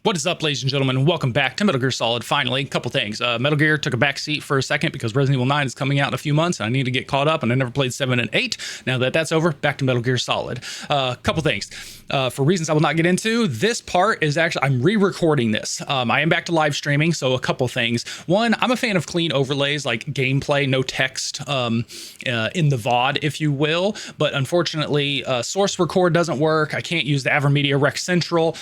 What is up, ladies and gentlemen? Welcome back to Metal Gear Solid. Finally, a couple things. Metal Gear took a back seat for a second because Resident Evil 9 is coming out in a few months and I need to get caught up, and I never played 7 and 8. Now that that's over, back to Metal Gear Solid. Couple things. For reasons I will not get into, this part is actually, I'm re-recording this. I am back to live streaming, so a couple things. One, I'm a fan of clean overlays, like gameplay, no text in the VOD, if you will. But unfortunately, source record doesn't work. I can't use the AverMedia Rec Central.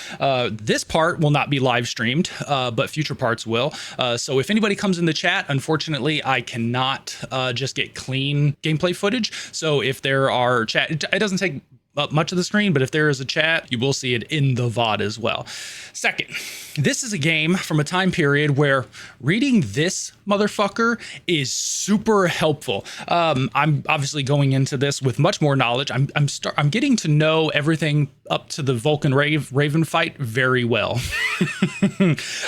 This part will not be live streamed, but future parts will. So if anybody comes in the chat, unfortunately, I cannot just get clean gameplay footage. So if there are chat, it doesn't take up much of the screen, but if there is a chat, you will see it in the VOD as well. Second, this is a game from a time period where reading this motherfucker is super helpful. I'm obviously going into this with much more knowledge. I'm getting to know everything up to the Vulcan Raven fight very well.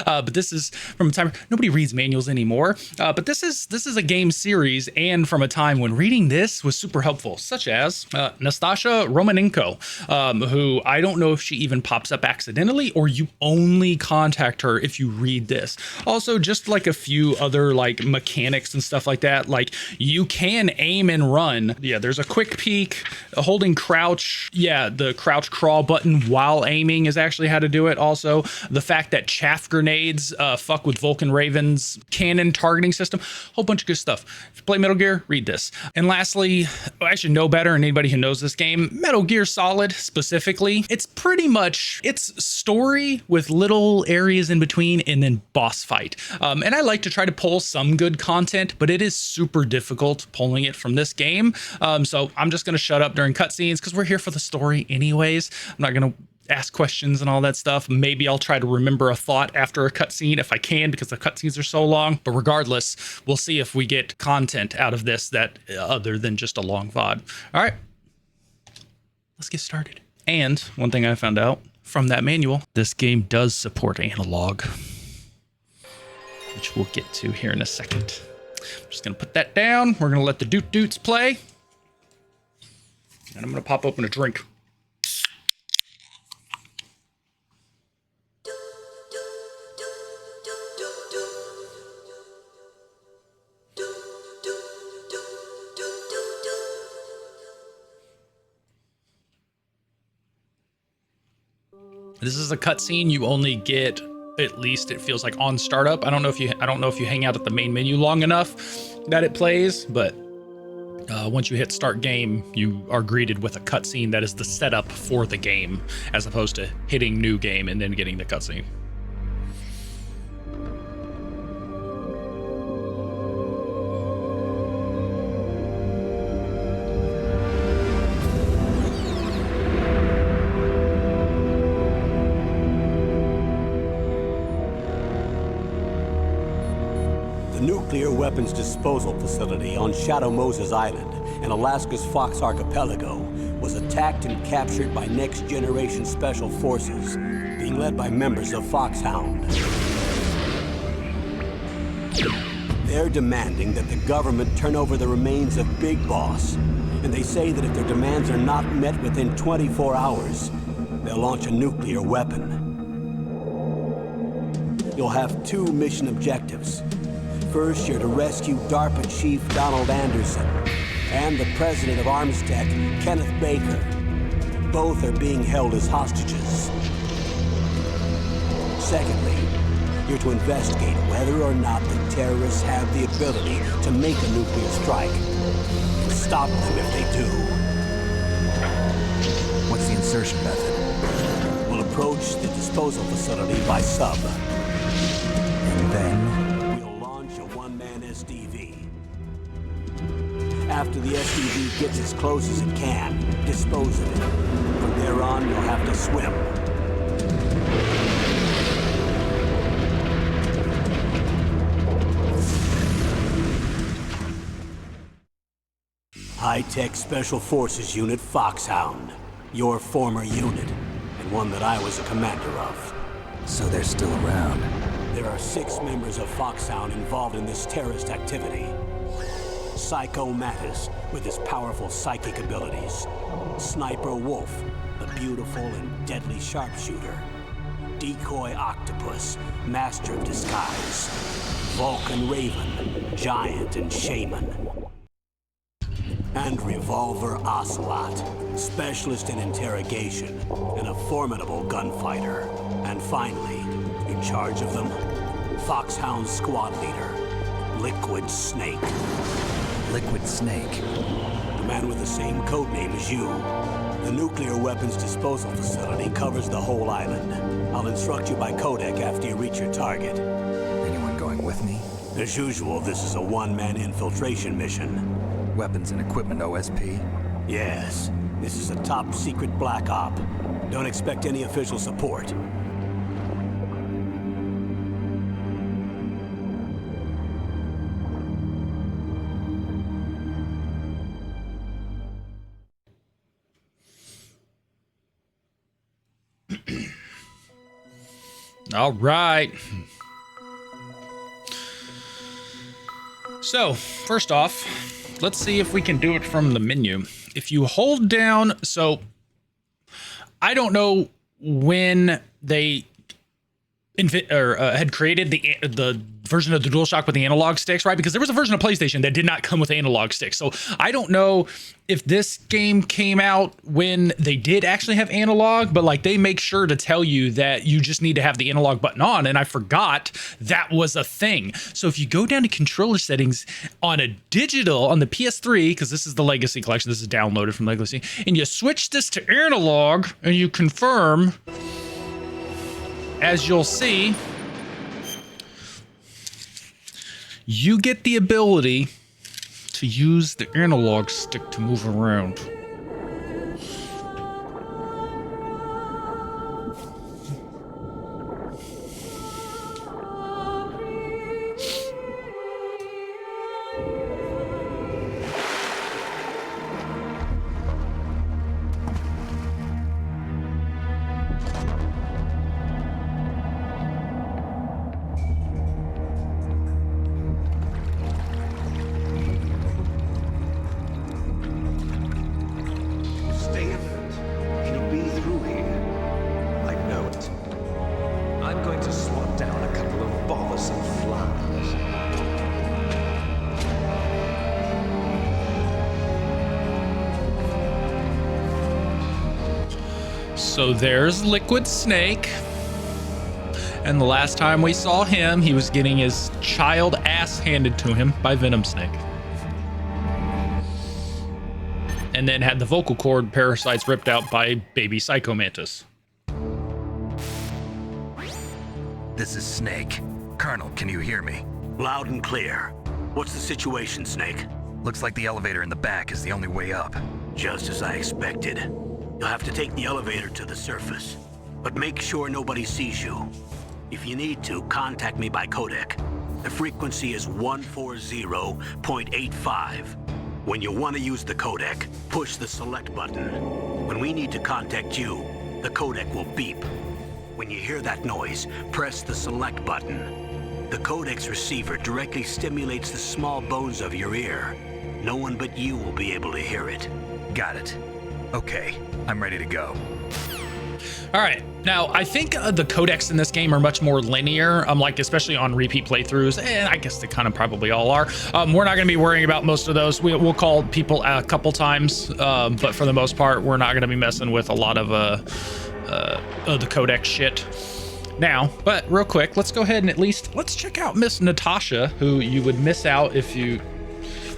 But this is from a time nobody reads manuals anymore. But this is a game series, and from a time when reading this was super helpful, such as Nastasha Romanenko, who I don't know if she even pops up accidentally or you only contact her if you read this. Also, just like a few other like mechanics and stuff like that, like you can aim and run. Yeah, there's a quick peek, holding crouch. Yeah, the crouch crawl button while aiming is actually how to do it. Also, the fact that chaff grenades fuck with Vulcan Raven's cannon targeting system, whole bunch of good stuff. If you play Metal Gear, read this. And lastly, I should know better, and anybody who knows this game, Metal Gear Solid specifically, it's pretty much, it's story with little areas in between and then boss fight. And I like to try to pull some good content, but it is super difficult pulling it from this game. So I'm just going to shut up during cutscenes because we're here for the story anyways. I'm not going to ask questions and all that stuff. Maybe I'll try to remember a thought after a cutscene if I can, because the cutscenes are so long. But regardless, we'll see if we get content out of this that other than just a long VOD. All right, let's get started. And one thing I found out from that manual, this game does support analog, which we'll get to here in a second. I'm just gonna put that down. We're gonna let the doot doots play. And I'm gonna pop open a drink. This is a cutscene you only get, at least it feels like, on startup. I don't know if you hang out at the main menu long enough that it plays, but once you hit start game, you are greeted with a cutscene that is the setup for the game, as opposed to hitting new game and then getting the cutscene. Nuclear weapons disposal facility on Shadow Moses Island in Alaska's Fox Archipelago was attacked and captured by Next Generation Special Forces, being led by members of Foxhound. They're demanding that the government turn over the remains of Big Boss, and they say that if their demands are not met within 24 hours, they'll launch a nuclear weapon. You'll have two mission objectives. First, you're to rescue DARPA Chief Donald Anderson and the president of Armstech, Kenneth Baker. Both are being held as hostages. Secondly, you're to investigate whether or not the terrorists have the ability to make a nuclear strike and stop them if they do. What's the insertion method? We'll approach the disposal facility by sub. And then? After the SDV gets as close as it can, dispose of it. From there on, you'll have to swim. High-Tech Special Forces Unit Foxhound. Your former unit, and one that I was a commander of. So they're still around. There are 6 members of Foxhound involved in this terrorist activity. Psycho Mattis, with his powerful psychic abilities. Sniper Wolf, the beautiful and deadly sharpshooter. Decoy Octopus, Master of Disguise, Vulcan Raven, Giant and Shaman, and Revolver Ocelot, Specialist in Interrogation and a formidable gunfighter. And finally, in charge of them, Foxhound Squad Leader, Liquid Snake. Liquid Snake. The man with the same codename as you. The nuclear weapons disposal facility covers the whole island. I'll instruct you by codec after you reach your target. Anyone going with me? As usual, this is a one-man infiltration mission. Weapons and equipment OSP? Yes, this is a top-secret black op. Don't expect any official support. All right. So, first off, let's see if we can do it from the menu. If you hold down, so I don't know when they had created the version of the DualShock with the analog sticks, right? Because there was a version of PlayStation that did not come with analog sticks. So I don't know if this game came out when they did actually have analog, but like they make sure to tell you that you just need to have the analog button on. And I forgot that was a thing. So if you go down to controller settings on a digital, on the PS3, because this is the Legacy Collection, this is downloaded from Legacy, and you switch this to analog and you confirm, as you'll see, you get the ability to use the analog stick to move around. So there's Liquid Snake. And the last time we saw him, he was getting his child ass handed to him by Venom Snake. And then had the vocal cord parasites ripped out by baby Psycho Mantis. This is Snake. Colonel, can you hear me? Loud and clear. What's the situation, Snake? Looks like the elevator in the back is the only way up. Just as I expected. You'll have to take the elevator to the surface. But make sure nobody sees you. If you need to, contact me by codec. The frequency is 140.85. When you want to use the codec, push the select button. When we need to contact you, the codec will beep. When you hear that noise, press the select button. The codec's receiver directly stimulates the small bones of your ear. No one but you will be able to hear it. Got it. Okay, I'm ready to go. All right, now I think the codecs in this game are much more linear, like especially on repeat playthroughs, and I guess they kind of probably all are. We're not going to be worrying about most of those. We'll call people a couple times, but for the most part, we're not going to be messing with a lot of the codec shit now. But real quick, let's go ahead and let's check out Miss Natasha, who you would miss out if you,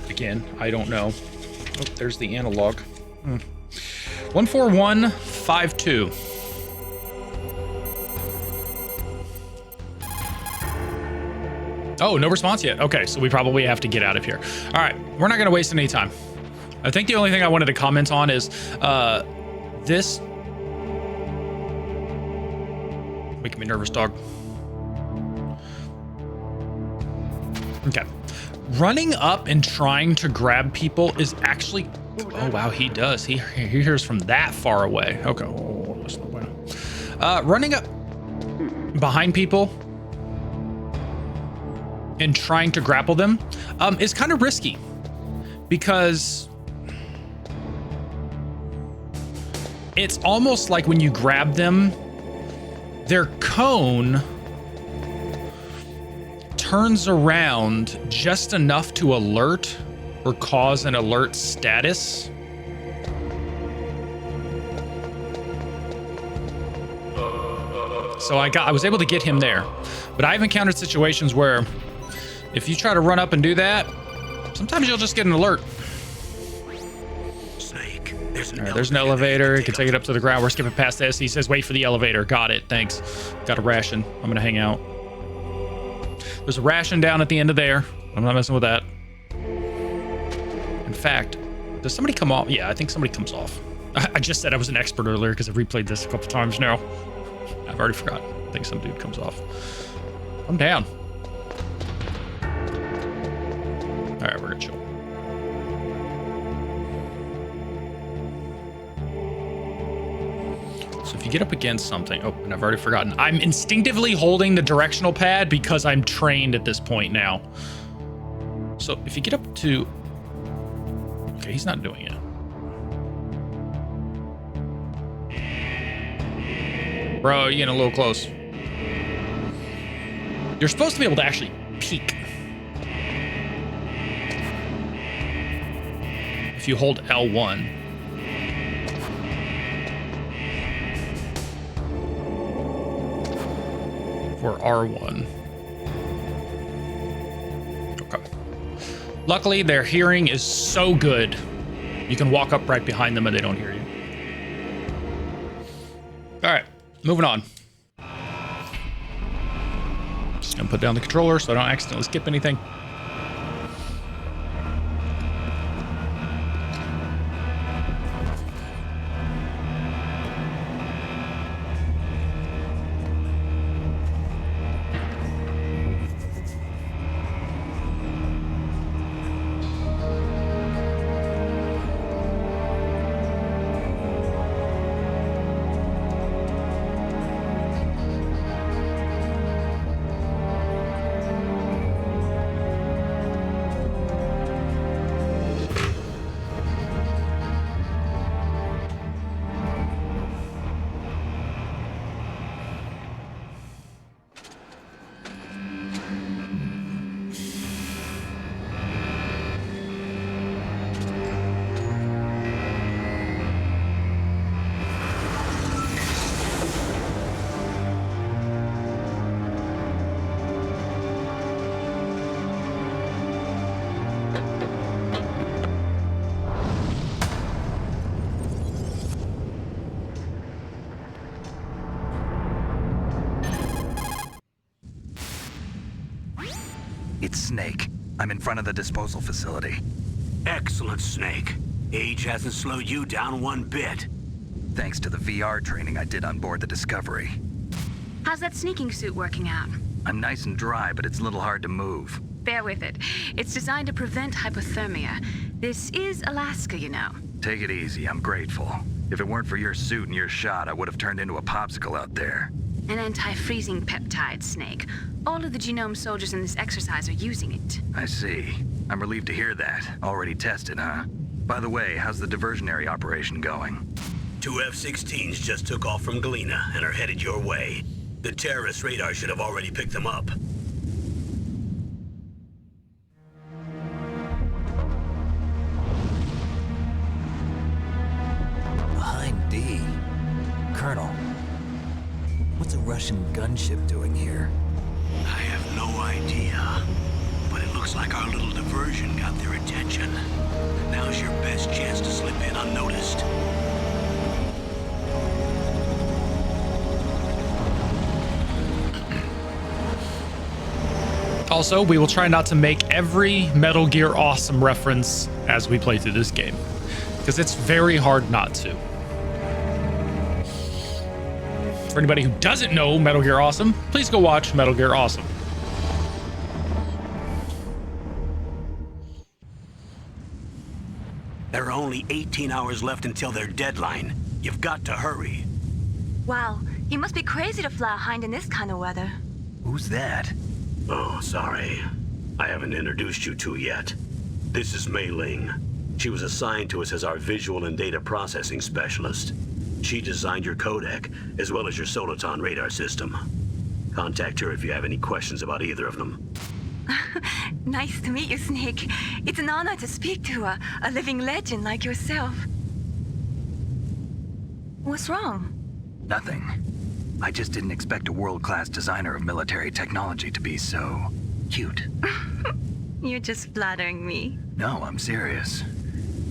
again, I don't know. Oh, there's the analog. 14152. Oh, no response yet. Okay, so we probably have to get out of here. All right, we're not gonna waste any time. I think the only thing I wanted to comment on is this. Making me nervous, dog. Okay. Running up and trying to grab people is actually, oh wow, he does. He hears from that far away. Okay. Running up behind people and trying to grapple them is kind of risky because it's almost like when you grab them, their cone turns around just enough to alert or cause an alert status. So I was able to get him there, but I've encountered situations where if you try to run up and do that, sometimes you'll just get an alert. Snake, There's an elevator. You can take it up to the ground. We're skipping past this. He says, wait for the elevator. Got it. Thanks. Got a ration. I'm going to hang out. There's a ration down at the end of there. I'm not messing with that. In fact, does somebody come off? Yeah, I think somebody comes off. I just said I was an expert earlier because I've replayed this a couple times now. I've already forgotten. I think some dude comes off. I'm down. All right, we're gonna chill. So if you get up against something, oh, and I've already forgotten. I'm instinctively holding the directional pad because I'm trained at this point now. So if you get up to, okay, he's not doing it. Bro, you're getting a little close. You're supposed to be able to actually peek. If you hold L1. Or R1. Okay. Luckily, their hearing is so good. You can walk up right behind them and they don't hear you. All right. Moving on. Just gonna put down the controller so I don't accidentally skip anything. It's Snake. I'm in front of the disposal facility. Excellent, Snake. Age hasn't slowed you down one bit. Thanks to the VR training I did on board the Discovery. How's that sneaking suit working out? I'm nice and dry, but it's a little hard to move. Bear with it. It's designed to prevent hypothermia. This is Alaska, you know. Take it easy, I'm grateful. If it weren't for your suit and your shot, I would have turned into a popsicle out there. An anti-freezing peptide, Snake. All of the Genome soldiers in this exercise are using it. I see. I'm relieved to hear that. Already tested, huh? By the way, how's the diversionary operation going? 2 F-16s just took off from Galena and are headed your way. The terrorist radar should have already picked them up. Behind D. Colonel, what's a Russian gunship doing here? I have no idea, but it looks like our little diversion got their attention. Now's your best chance to slip in unnoticed. Also, we will try not to make every Metal Gear Awesome reference as we play through this game, because it's very hard not to. For anybody who doesn't know Metal Gear Awesome, please go watch Metal Gear Awesome. There are only 18 hours left until their deadline. You've got to hurry. Wow, you must be crazy to fly a Hind in this kind of weather. Who's that? Oh, sorry. I haven't introduced you to yet. This is Mei Ling. She was assigned to us as our visual and data processing specialist. She designed your codec, as well as your Soliton radar system. Contact her if you have any questions about either of them. Nice to meet you, Snake. It's an honor to speak to a living legend like yourself. What's wrong? Nothing. I just didn't expect a world-class designer of military technology to be so cute. You're just flattering me. No, I'm serious.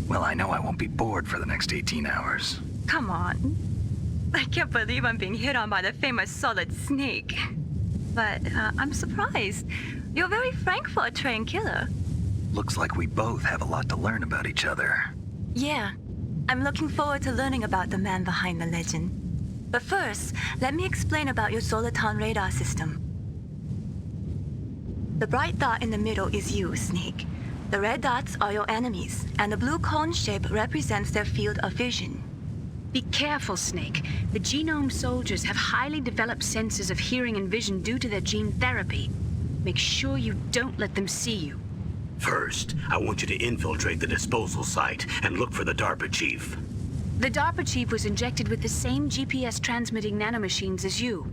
Well, I know I won't be bored for the next 18 hours. Come on. I can't believe I'm being hit on by the famous Solid Snake. But I'm surprised. You're very frank for a trained killer. Looks like we both have a lot to learn about each other. Yeah. I'm looking forward to learning about the man behind the legend. But first, let me explain about your Soliton radar system. The bright dot in the middle is you, Snake. The red dots are your enemies, and the blue cone shape represents their field of vision. Be careful, Snake. The genome soldiers have highly developed senses of hearing and vision due to their gene therapy. Make sure you don't let them see you. First, I want you to infiltrate the disposal site and look for the DARPA chief. The DARPA chief was injected with the same GPS transmitting nanomachines as you.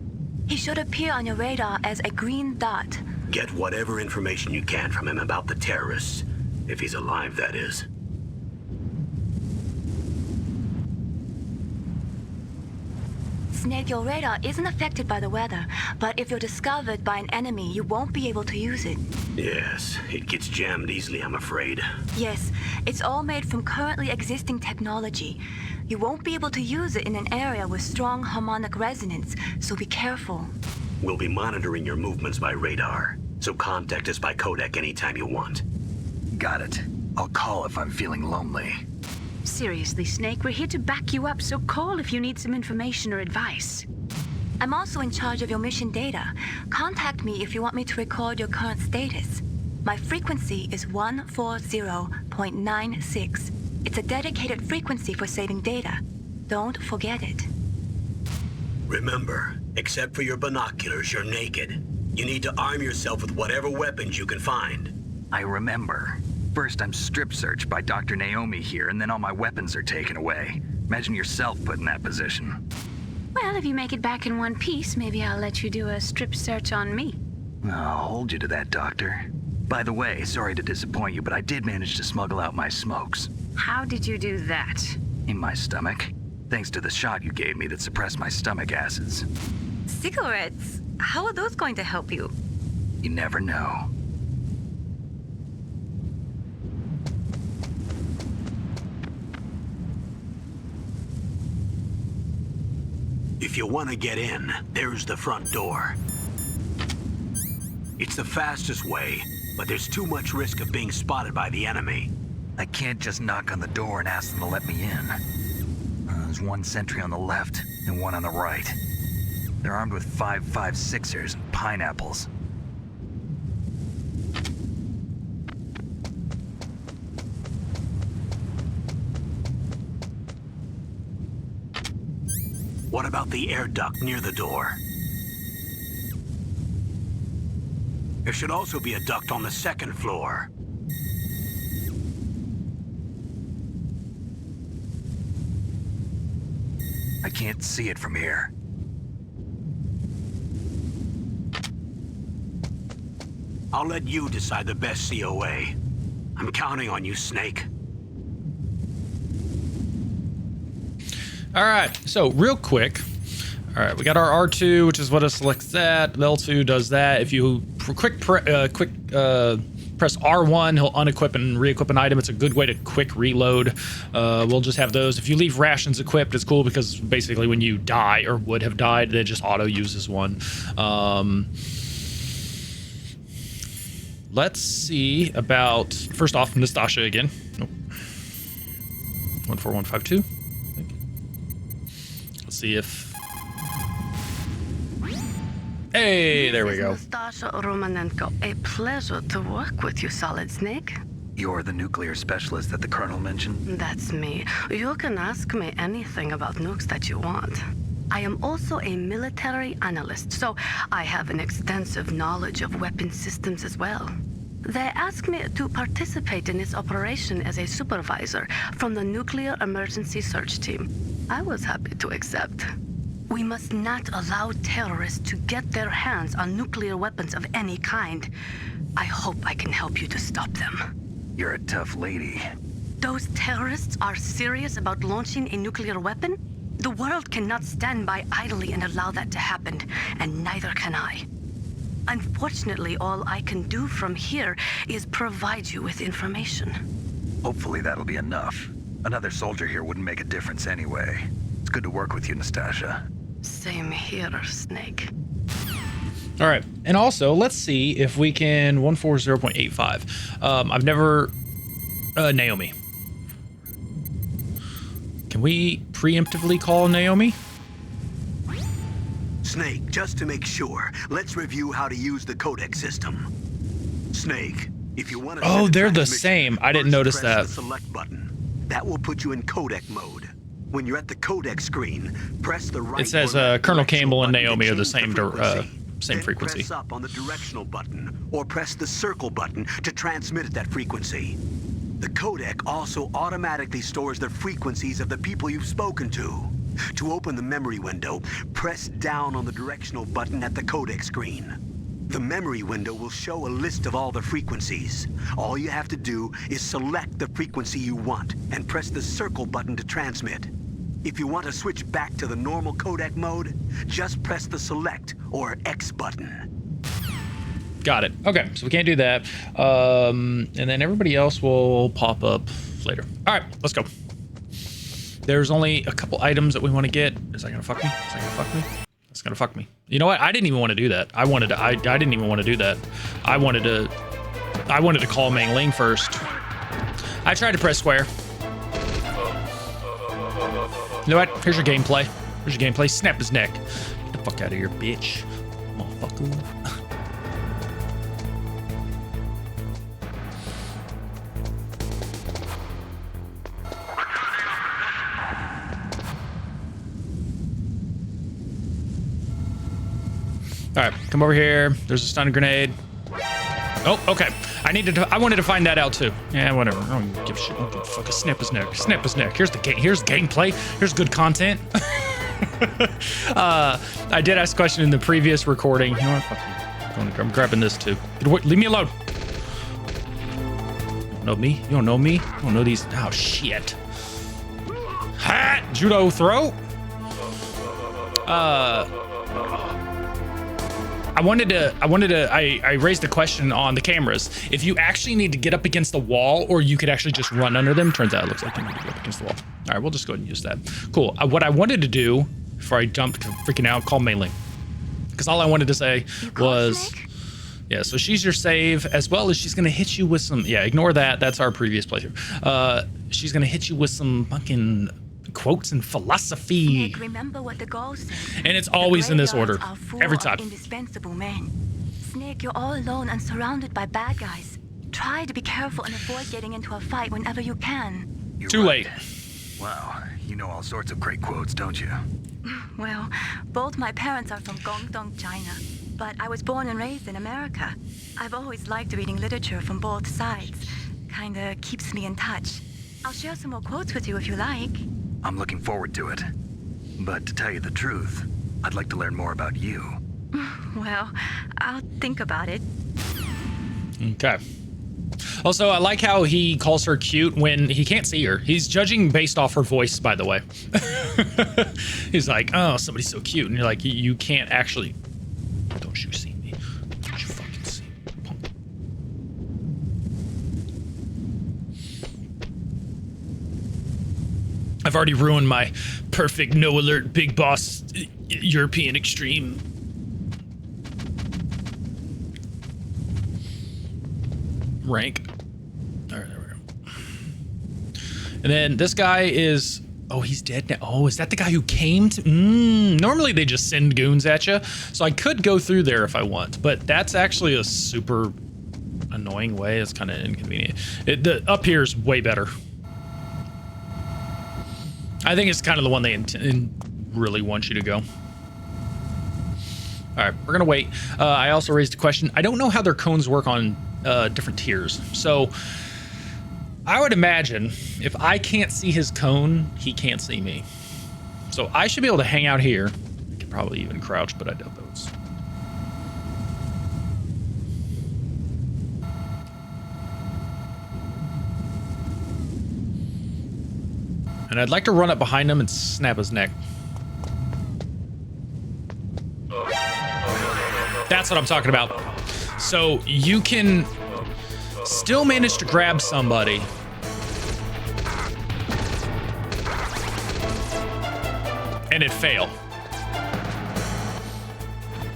He should appear on your radar as a green dot. Get whatever information you can from him about the terrorists. If he's alive, that is. Snake, your radar isn't affected by the weather, but if you're discovered by an enemy, you won't be able to use it. Yes, it gets jammed easily, I'm afraid. Yes, it's all made from currently existing technology. You won't be able to use it in an area with strong harmonic resonance, so be careful. We'll be monitoring your movements by radar, so contact us by codec anytime you want. Got it. I'll call if I'm feeling lonely. Seriously, Snake, we're here to back you up, so call if you need some information or advice. I'm also in charge of your mission data. Contact me if you want me to record your current status. My frequency is 140.96. It's a dedicated frequency for saving data. Don't forget it. Remember, except for your binoculars, you're naked. You need to arm yourself with whatever weapons you can find. I remember. First, I'm strip searched by Dr. Naomi here, and then all my weapons are taken away. Imagine yourself put in that position. Well, if you make it back in one piece, maybe I'll let you do a strip search on me. I'll hold you to that, Doctor. By the way, sorry to disappoint you, but I did manage to smuggle out my smokes. How did you do that? In my stomach. Thanks to the shot you gave me that suppressed my stomach acids. Cigarettes? How are those going to help you? You never know. If you want to get in, there's the front door. It's the fastest way, but there's too much risk of being spotted by the enemy. I can't just knock on the door and ask them to let me in. There's one sentry on the left and one on the right. They're armed with 5.56ers and pineapples. What about the air duct near the door? There should also be a duct on the second floor. I can't see it from here. I'll let you decide the best COA. I'm counting on you, Snake. All right, so real quick. All right, we got our R2, which is what it selects that. L2 does that. If you press R1, he'll unequip and re-equip an item. It's a good way to quick reload. We'll just have those. If you leave rations equipped, it's cool because basically when you die or would have died, they just auto uses one. Let's see about, first off, Nastasha again. Nope. 14152. Let's see if... Hey, there we go. Nastasha Romanenko, a pleasure to work with you, Solid Snake. You're the nuclear specialist that the Colonel mentioned? That's me. You can ask me anything about nukes that you want. I am also a military analyst, so I have an extensive knowledge of weapon systems as well. They asked me to participate in this operation as a supervisor from the Nuclear Emergency Search Team. I was happy to accept. We must not allow terrorists to get their hands on nuclear weapons of any kind. I hope I can help you to stop them. You're a tough lady. Those terrorists are serious about launching a nuclear weapon? The world cannot stand by idly and allow that to happen, and neither can I. Unfortunately, all I can do from here is provide you with information. Hopefully that'll be enough. Another soldier here wouldn't make a difference anyway. It's good to work with you, Nastasia. Same here, Snake. All right. And also, let's see if we can 140.85. I've never... Naomi. Can we preemptively call Naomi? Snake, just to make sure, let's review how to use the codec system. Snake, if you want to... Oh, they're the same. I didn't notice that. Press the select button. That will put you in codec mode. When you're at the codec screen, press the right... It says or left Colonel directional Campbell and button to Naomi are the change same Then frequency. press up on the directional button, or press the circle button to transmit at that frequency. The codec also automatically stores the frequencies of the people you've spoken to. To open the memory window, press down on the directional button at the codec screen. The memory window will show a list of all the frequencies. All you have to do is select the frequency you want and press the circle button to transmit. If you want to switch back to the normal codec mode, just press the select or X button. Got it. Okay, so we can't do that. And then everybody else will pop up later. All right, let's go. There's only a couple items that we want to get. Is that gonna fuck me? Is that gonna fuck me? That's gonna fuck me. You know what? I didn't even want to do that. I didn't even want to do that. I wanted to call Meng Ling first. I tried to press square. You know what? Here's your gameplay. Here's your gameplay. Snap his neck. Get the fuck out of here, bitch. Motherfucker. All right, come over here. There's a stun grenade. Oh, okay. I wanted to find that out too. Yeah, whatever. I don't give a shit. I don't give a fuck. Snap his neck. Snap his neck. Here's the game. Here's gameplay. Here's good content. I did ask a question in the previous recording. You know what? Fuck you. I'm grabbing this too. Leave me alone. You don't know me? You don't know me? You don't know these? Oh shit. Ha! Judo throw. I raised the question on the cameras. If you actually need to get up against the wall, or you could actually just run under them. Turns out it looks like you need to get up against the wall. All right, we'll just go ahead and use that. Cool. What I wanted to do before I jumped freaking out, call Mei Ling. Because all I wanted to say was, yeah, so she's your save, as well as she's going to hit you with some, yeah, ignore that. That's our previous playthrough. She's going to hit you with some fucking quotes and philosophy. Snake, remember what the goals say. And it's always in this order. Every time. Indispensable men. Snake, you're all alone and surrounded by bad guys. Try to be careful and avoid getting into a fight whenever you can. You're Too right. late. Wow, you know all sorts of great quotes, don't you? Well, both my parents are from Guangdong, China, but I was born and raised in America. I've always liked reading literature from both sides. Kinda keeps me in touch. I'll share some more quotes with you if you like. I'm looking forward to it. But to tell you the truth, I'd like to learn more about you. Well, I'll think about it. Okay. Also, I like how he calls her cute when he can't see her. He's judging based off her voice, by the way. He's like, oh, somebody's so cute. And you're like, you can't actually... Don't you see me? Don't you fucking see me, punk. I've already ruined my perfect no alert big boss European extreme. Rank. All right, there we go. And then this guy is, oh, he's dead now. Oh, is that the guy who came to, normally they just send goons at you. So I could go through there if I want, but that's actually a super annoying way. It's kind of inconvenient. The up here is way better. I think it's kind of the one they really want you to go. All right, we're gonna wait. I also raised a question. I don't know how their cones work on different tiers. So I would imagine if I can't see his cone, he can't see me. So I should be able to hang out here. I could probably even crouch, but I doubt those. And I'd like to run up behind him and snap his neck. That's what I'm talking about. So you can still manage to grab somebody. And it fail.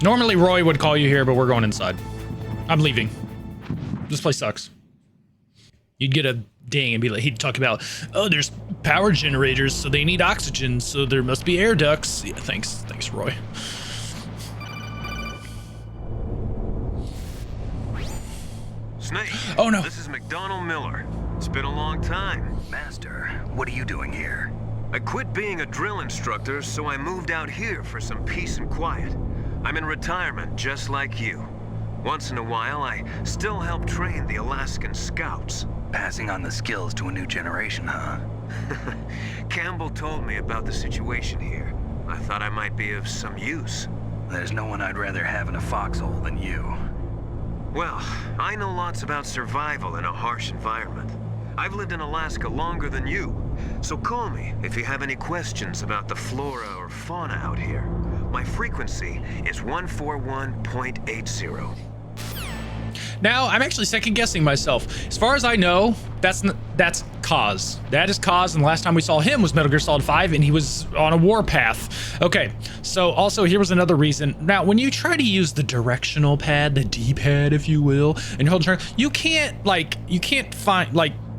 Normally Roy would call you here, but we're going inside. I'm leaving. This place sucks. You'd get a ding and be like, he'd talk about, oh, there's power generators, so they need oxygen, so there must be air ducts. Yeah, thanks, Roy. Snake. Oh no. This is McDonald Miller. It's been a long time. Master, what are you doing here? I quit being a drill instructor, so I moved out here for some peace and quiet. I'm in retirement, just like you. Once in a while, I still help train the Alaskan Scouts. Passing on the skills to a new generation, huh? Campbell told me about the situation here. I thought I might be of some use. There's no one I'd rather have in a foxhole than you. Well, I know lots about survival in a harsh environment. I've lived in Alaska longer than you, so call me if you have any questions about the flora or fauna out here. My frequency is 141.80. Now, I'm actually second guessing myself. As far as I know, that's Kaz. That is Kaz, and the last time we saw him was Metal Gear Solid 5, and he was on a warpath. Okay, so also here was another reason. Now, when you try to use the directional pad, the D-pad, if you will, and you hold the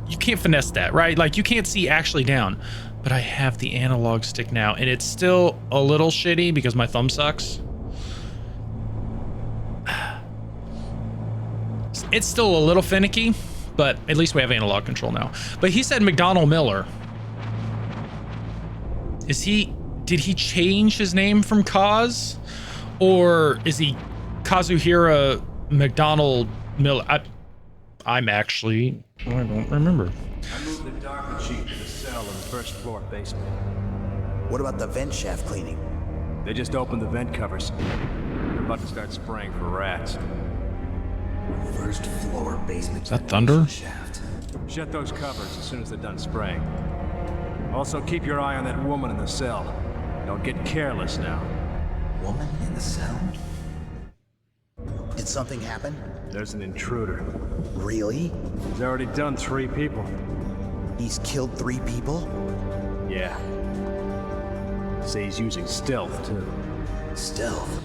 you can't finesse that, right? Like, you can't see actually down. But I have the analog stick now, and it's still a little shitty because my thumb sucks. It's still a little finicky, but at least we have analog control now. But he said McDonald Miller. Did he change his name from Kaz? Or is he Kazuhira McDonald Miller? I don't remember. I moved the dark sheet to the cell in the first floor basement. What about the vent shaft cleaning? They just opened the vent covers. They're about to start spraying for rats. First floor basement. Is that thunder? Shaft. Shut those covers as soon as they're done spraying. Also, keep your eye on that woman in the cell. Don't get careless now. Woman in the cell? Did something happen? There's an intruder. Really? He's already done 3 people. He's killed 3 people? Yeah. Say he's using stealth, too. Stealth?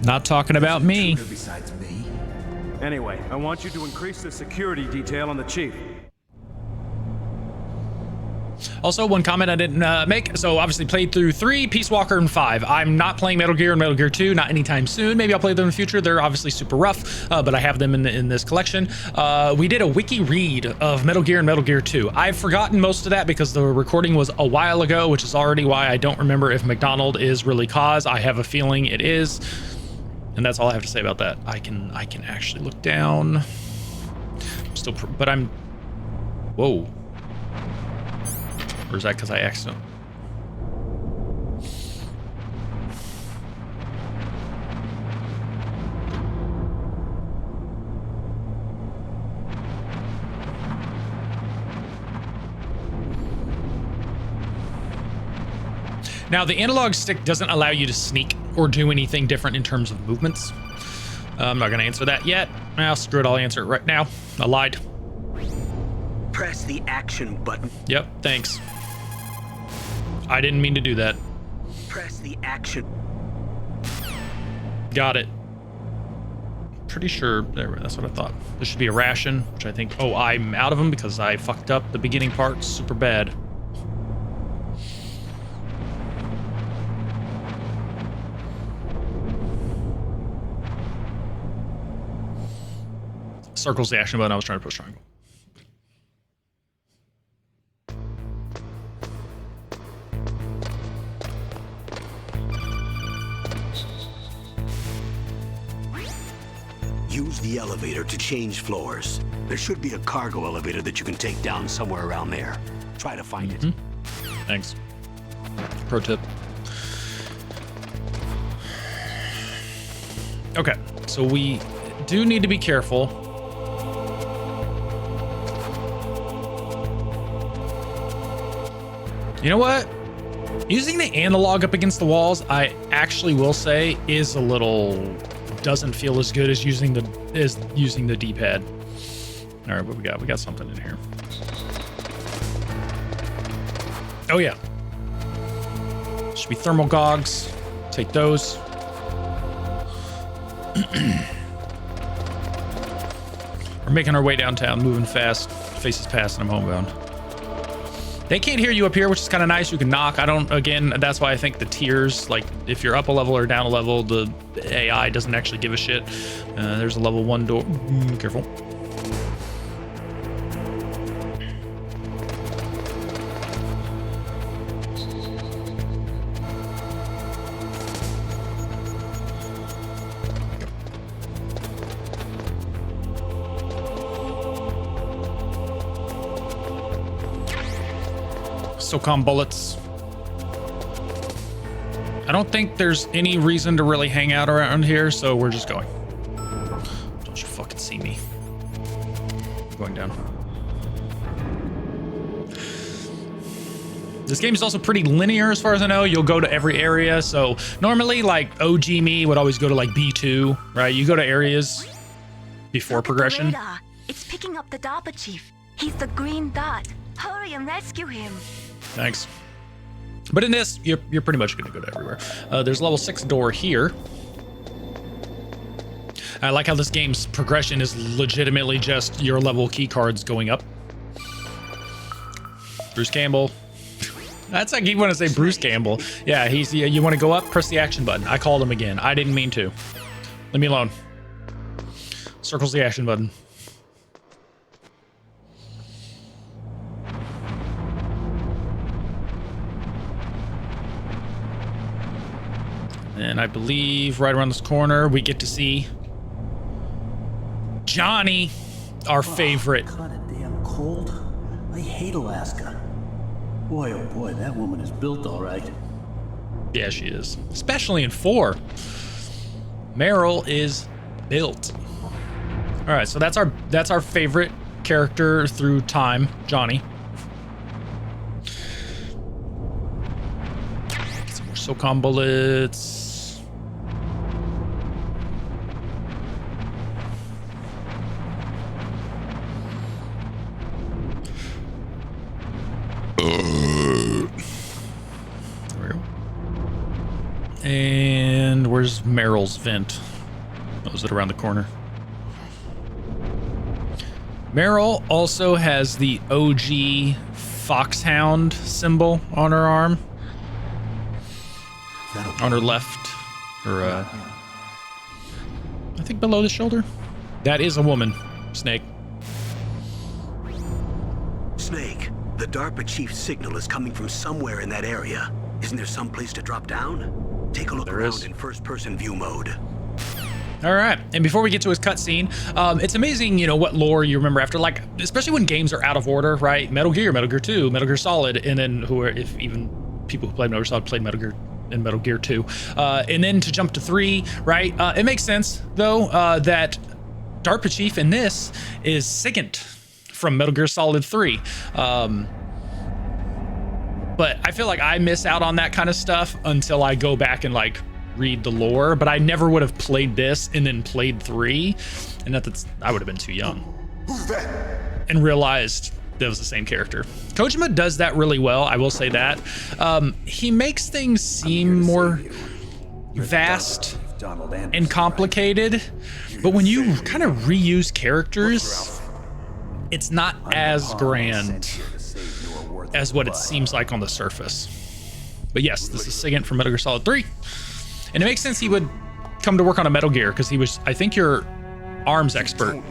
Not talking about me. Besides me? Anyway, I want you to increase the security detail on the chief. Also, one comment I didn't make. So obviously played through 3, Peace Walker, and 5. I'm not playing Metal Gear and Metal Gear 2, not anytime soon. Maybe I'll play them in the future. They're obviously super rough, but I have them in this collection. We did a wiki read of Metal Gear and Metal Gear 2. I've forgotten most of that because the recording was a while ago, which is already why I don't remember if McDonald is really Kaz. I have a feeling it is. And that's all I have to say about that. I can actually look down. Whoa. Or is that because I accidentally? Now, the analog stick doesn't allow you to sneak or do anything different in terms of movements. I'm not going to answer that yet. Well, screw it, I'll answer it right now. I lied. Press the action button. Yep, thanks. I didn't mean to do that. Press the action. Got it. Pretty sure that's what I thought. There should be a ration, which I think, oh, I'm out of them because I fucked up the beginning part super bad. Circle's the action button. I was trying to push triangle. Use the elevator to change floors. There should be a cargo elevator that you can take down somewhere around there. Try to find it. Thanks. Pro tip. Okay, so we do need to be careful. You know what? Using the analog up against the walls, I actually will say, is a little, doesn't feel as good as using the D-pad. All right, what we got? We got something in here. Oh yeah. Should be thermal gogs. Take those. We're making our way downtown, moving fast. Faces past and I'm homebound. They can't hear you up here, which is kind of nice. You can knock. I don't, again, that's why I think the tiers, like if you're up a level or down a level, the AI doesn't actually give a shit. There's a level 1 door. Careful. SOCOM bullets. I don't think there's any reason to really hang out around here, so we're just going. Don't you fucking see me. I'm going down. This game is also pretty linear as far as I know. You'll go to every area. So normally like OG me would always go to like B2, right? You go to areas before Look progression. At the radar. It's picking up the DARPA chief. He's the green dot. Hurry and rescue him. Thanks. But in this, you're pretty much going to go to everywhere. There's level 6 door here. I like how this game's progression is legitimately just your level key cards going up. Bruce Campbell. That's like you want to say Bruce Campbell. Yeah, he's. You want to go up, press the action button. I called him again. I didn't mean to. Leave me alone. Circles the action button. And I believe right around this corner, we get to see Johnny, our favorite. Kind of damn cold. I hate Alaska. Boy, oh boy, that woman is built all right. Yeah, she is. Especially in 4. Meryl is built. All right, so that's our favorite character through time, Johnny. Get some more SOCOM bullets. And where's Meryl's vent? Oh, is it around the corner? Meryl also has the OG foxhound symbol on her arm. On her left. Or, I think below the shoulder. That is a woman, Snake. Snake, the DARPA chief's signal is coming from somewhere in that area. Isn't there some place to drop down? Take a look around in first-person view mode. All right, and before we get to his cutscene, it's amazing, you know, what lore you remember after, like, especially when games are out of order, right? Metal Gear 2, Metal Gear Solid, and then if even people who played Metal Gear Solid played Metal Gear and Metal Gear 2, and then to jump to 3, right? It makes sense though that DARPA chief in this is Sigint from Metal Gear Solid 3. But I feel like I miss out on that kind of stuff until I go back and like read the lore, but I never would have played this and then played 3, and I would have been too young. Who's that? And realized that was the same character. Kojima does that really well, I will say that. He makes things seem more vast and complicated, but when you kind of reuse characters, it's not as grand as what it seems like on the surface. But yes, this is Sigint from Metal Gear Solid 3. And it makes sense he would come to work on a Metal Gear, because he was, I think, your arms expert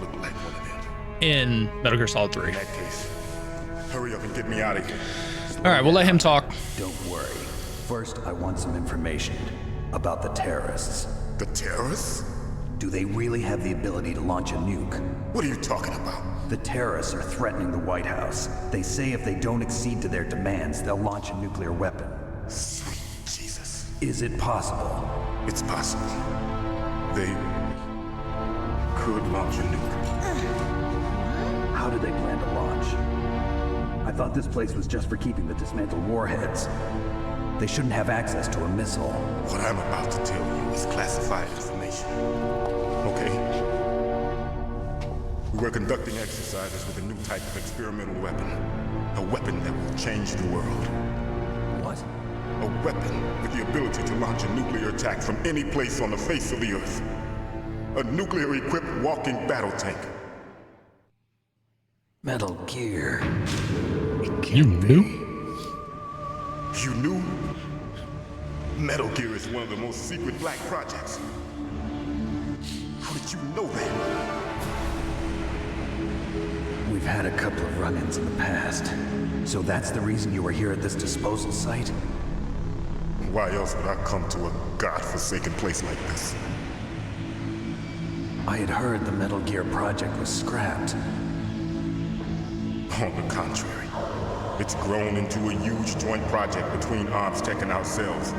in Metal Gear Solid 3. In that case, hurry up and get me out of here. All right, we'll let him talk. Don't worry. First, I want some information about the terrorists. The terrorists? Do they really have the ability to launch a nuke? What are you talking about? The terrorists are threatening the White House. They say if they don't accede to their demands, they'll launch a nuclear weapon. Sweet Is it possible? It's possible. They could launch a nuke. How do they plan to launch? I thought this place was just for keeping the dismantled warheads. They shouldn't have access to a missile. What I'm about to tell you is classified information. Okay? We're conducting exercises with a new type of experimental weapon. A weapon that will change the world. What? A weapon with the ability to launch a nuclear attack from any place on the face of the Earth. A nuclear-equipped walking battle tank. Metal Gear. You knew? You knew? Metal Gear is one of the most secret black projects. How did you know that? We've had a couple of run-ins in the past. So that's the reason you were here at this disposal site? Why else would I come to a godforsaken place like this? I had heard the Metal Gear project was scrapped. On the contrary, it's grown into a huge joint project between ArmsTech and ourselves.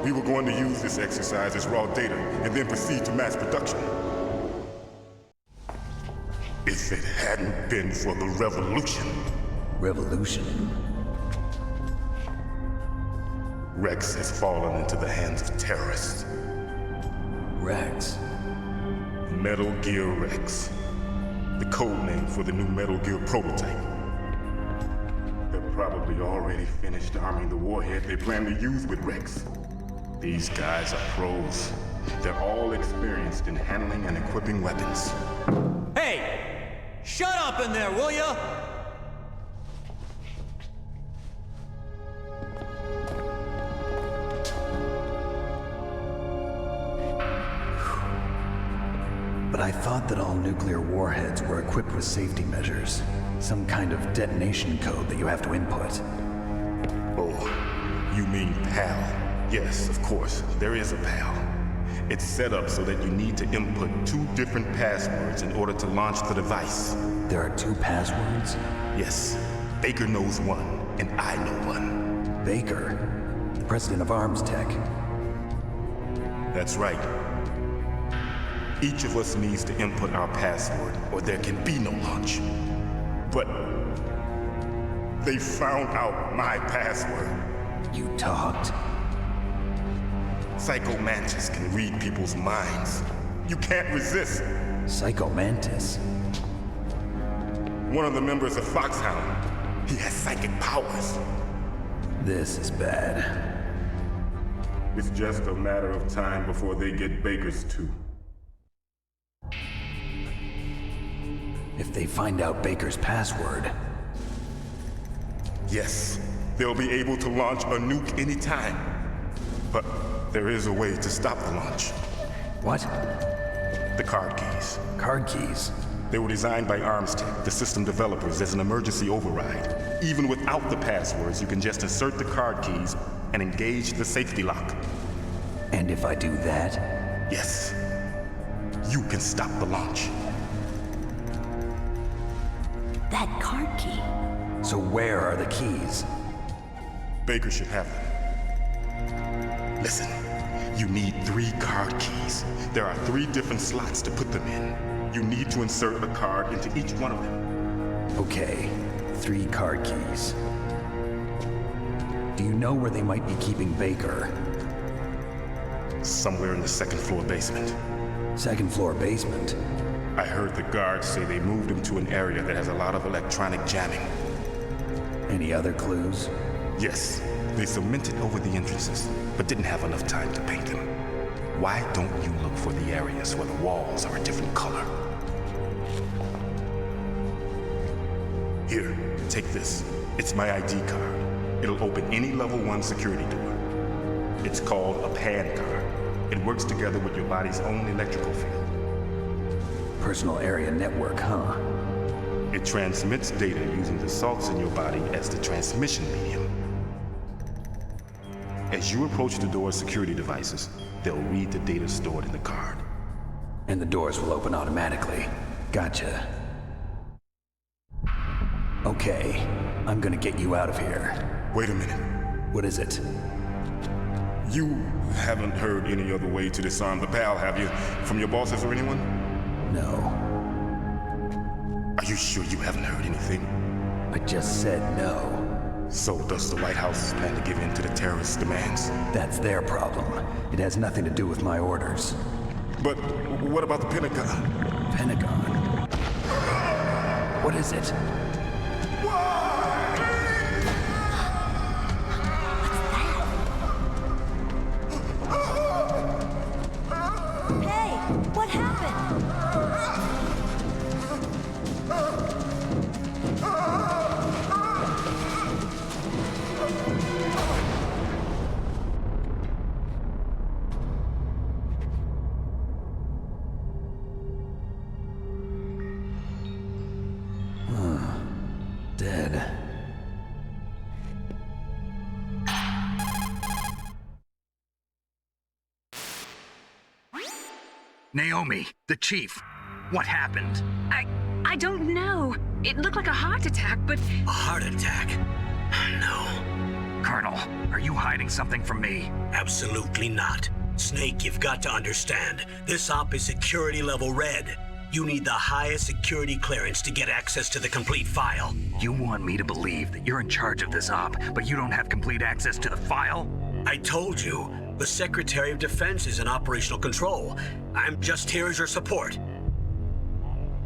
We were going to use this exercise as raw data and then proceed to mass production. If it hadn't been for the revolution. Revolution? Rex has fallen into the hands of terrorists. Rex? Metal Gear Rex. The code name for the new Metal Gear prototype. They're probably already finished arming the warhead they plan to use with Rex. These guys are pros. They're all experienced in handling and equipping weapons. Hey! Shut up in there, will ya? But I thought that all nuclear warheads were equipped with safety measures. Some kind of detonation code that you have to input. Oh, you mean PAL? Yes, of course, there is a PAL. It's set up so that you need to input 2 different passwords in order to launch the device. There are 2 passwords? Yes. Baker knows one, and I know one. Baker? The president of ArmsTech? That's right. Each of us needs to input our password, or there can be no launch. But they found out my password. You talked? Psycho Mantis can read people's minds. You can't resist. Psycho Mantis? One of the members of Foxhound. He has psychic powers. This is bad. It's just a matter of time before they get Baker's too. If they find out Baker's password... Yes, they'll be able to launch a nuke anytime. But there is a way to stop the launch. What? The card keys. Card keys? They were designed by ArmsTech, the system developers, as an emergency override. Even without the passwords, you can just insert the card keys and engage the safety lock. And if I do that? Yes. You can stop the launch. That card key. So where are the keys? Baker should have them. Listen, you need 3 card keys. There are 3 different slots to put them in. You need to insert a card into each one of them. Okay, 3 card keys. Do you know where they might be keeping Baker? Somewhere in the 2nd floor basement. 2nd floor basement? I heard the guards say they moved him to an area that has a lot of electronic jamming. Any other clues? Yes. They cemented over the entrances, but didn't have enough time to paint them. Why don't you look for the areas where the walls are a different color? Here, take this. It's my ID card. It'll open any level 1 security door. It's called a PAN card. It works together with your body's own electrical field. Personal area network, huh? It transmits data using the salts in your body as the transmission medium. As you approach the door's security devices, they'll read the data stored in the card. And the doors will open automatically. Gotcha. Okay, I'm gonna get you out of here. Wait a minute. What is it? You haven't heard any other way to disarm the PAL, have you? From your bosses or anyone? No. Are you sure you haven't heard anything? I just said no. So does the White House plan to give in to the terrorists' demands? That's their problem. It has nothing to do with my orders. But what about the Pentagon? Pentagon? What is it? Hey, what happened? Dead. Naomi, the chief. What happened? I don't know. It looked like a heart attack, but... A heart attack? No. Colonel, are you hiding something from me? Absolutely not. Snake, you've got to understand. This op is security level red. You need the highest security clearance to get access to the complete file. You want me to believe that you're in charge of this op, but you don't have complete access to the file? I told you, the Secretary of Defense is in operational control. I'm just here as your support.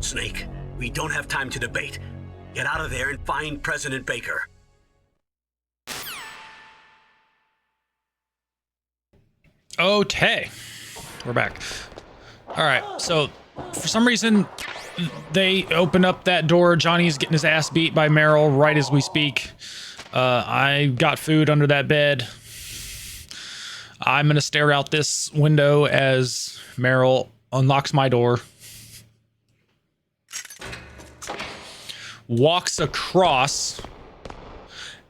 Snake, we don't have time to debate. Get out of there and find President Baker. Okay, we're back. All right, so for some reason they open up that door. Johnny's getting his ass beat by Meryl right as we speak. I got food under that bed. I'm gonna stare out this window as Meryl unlocks my door, walks across,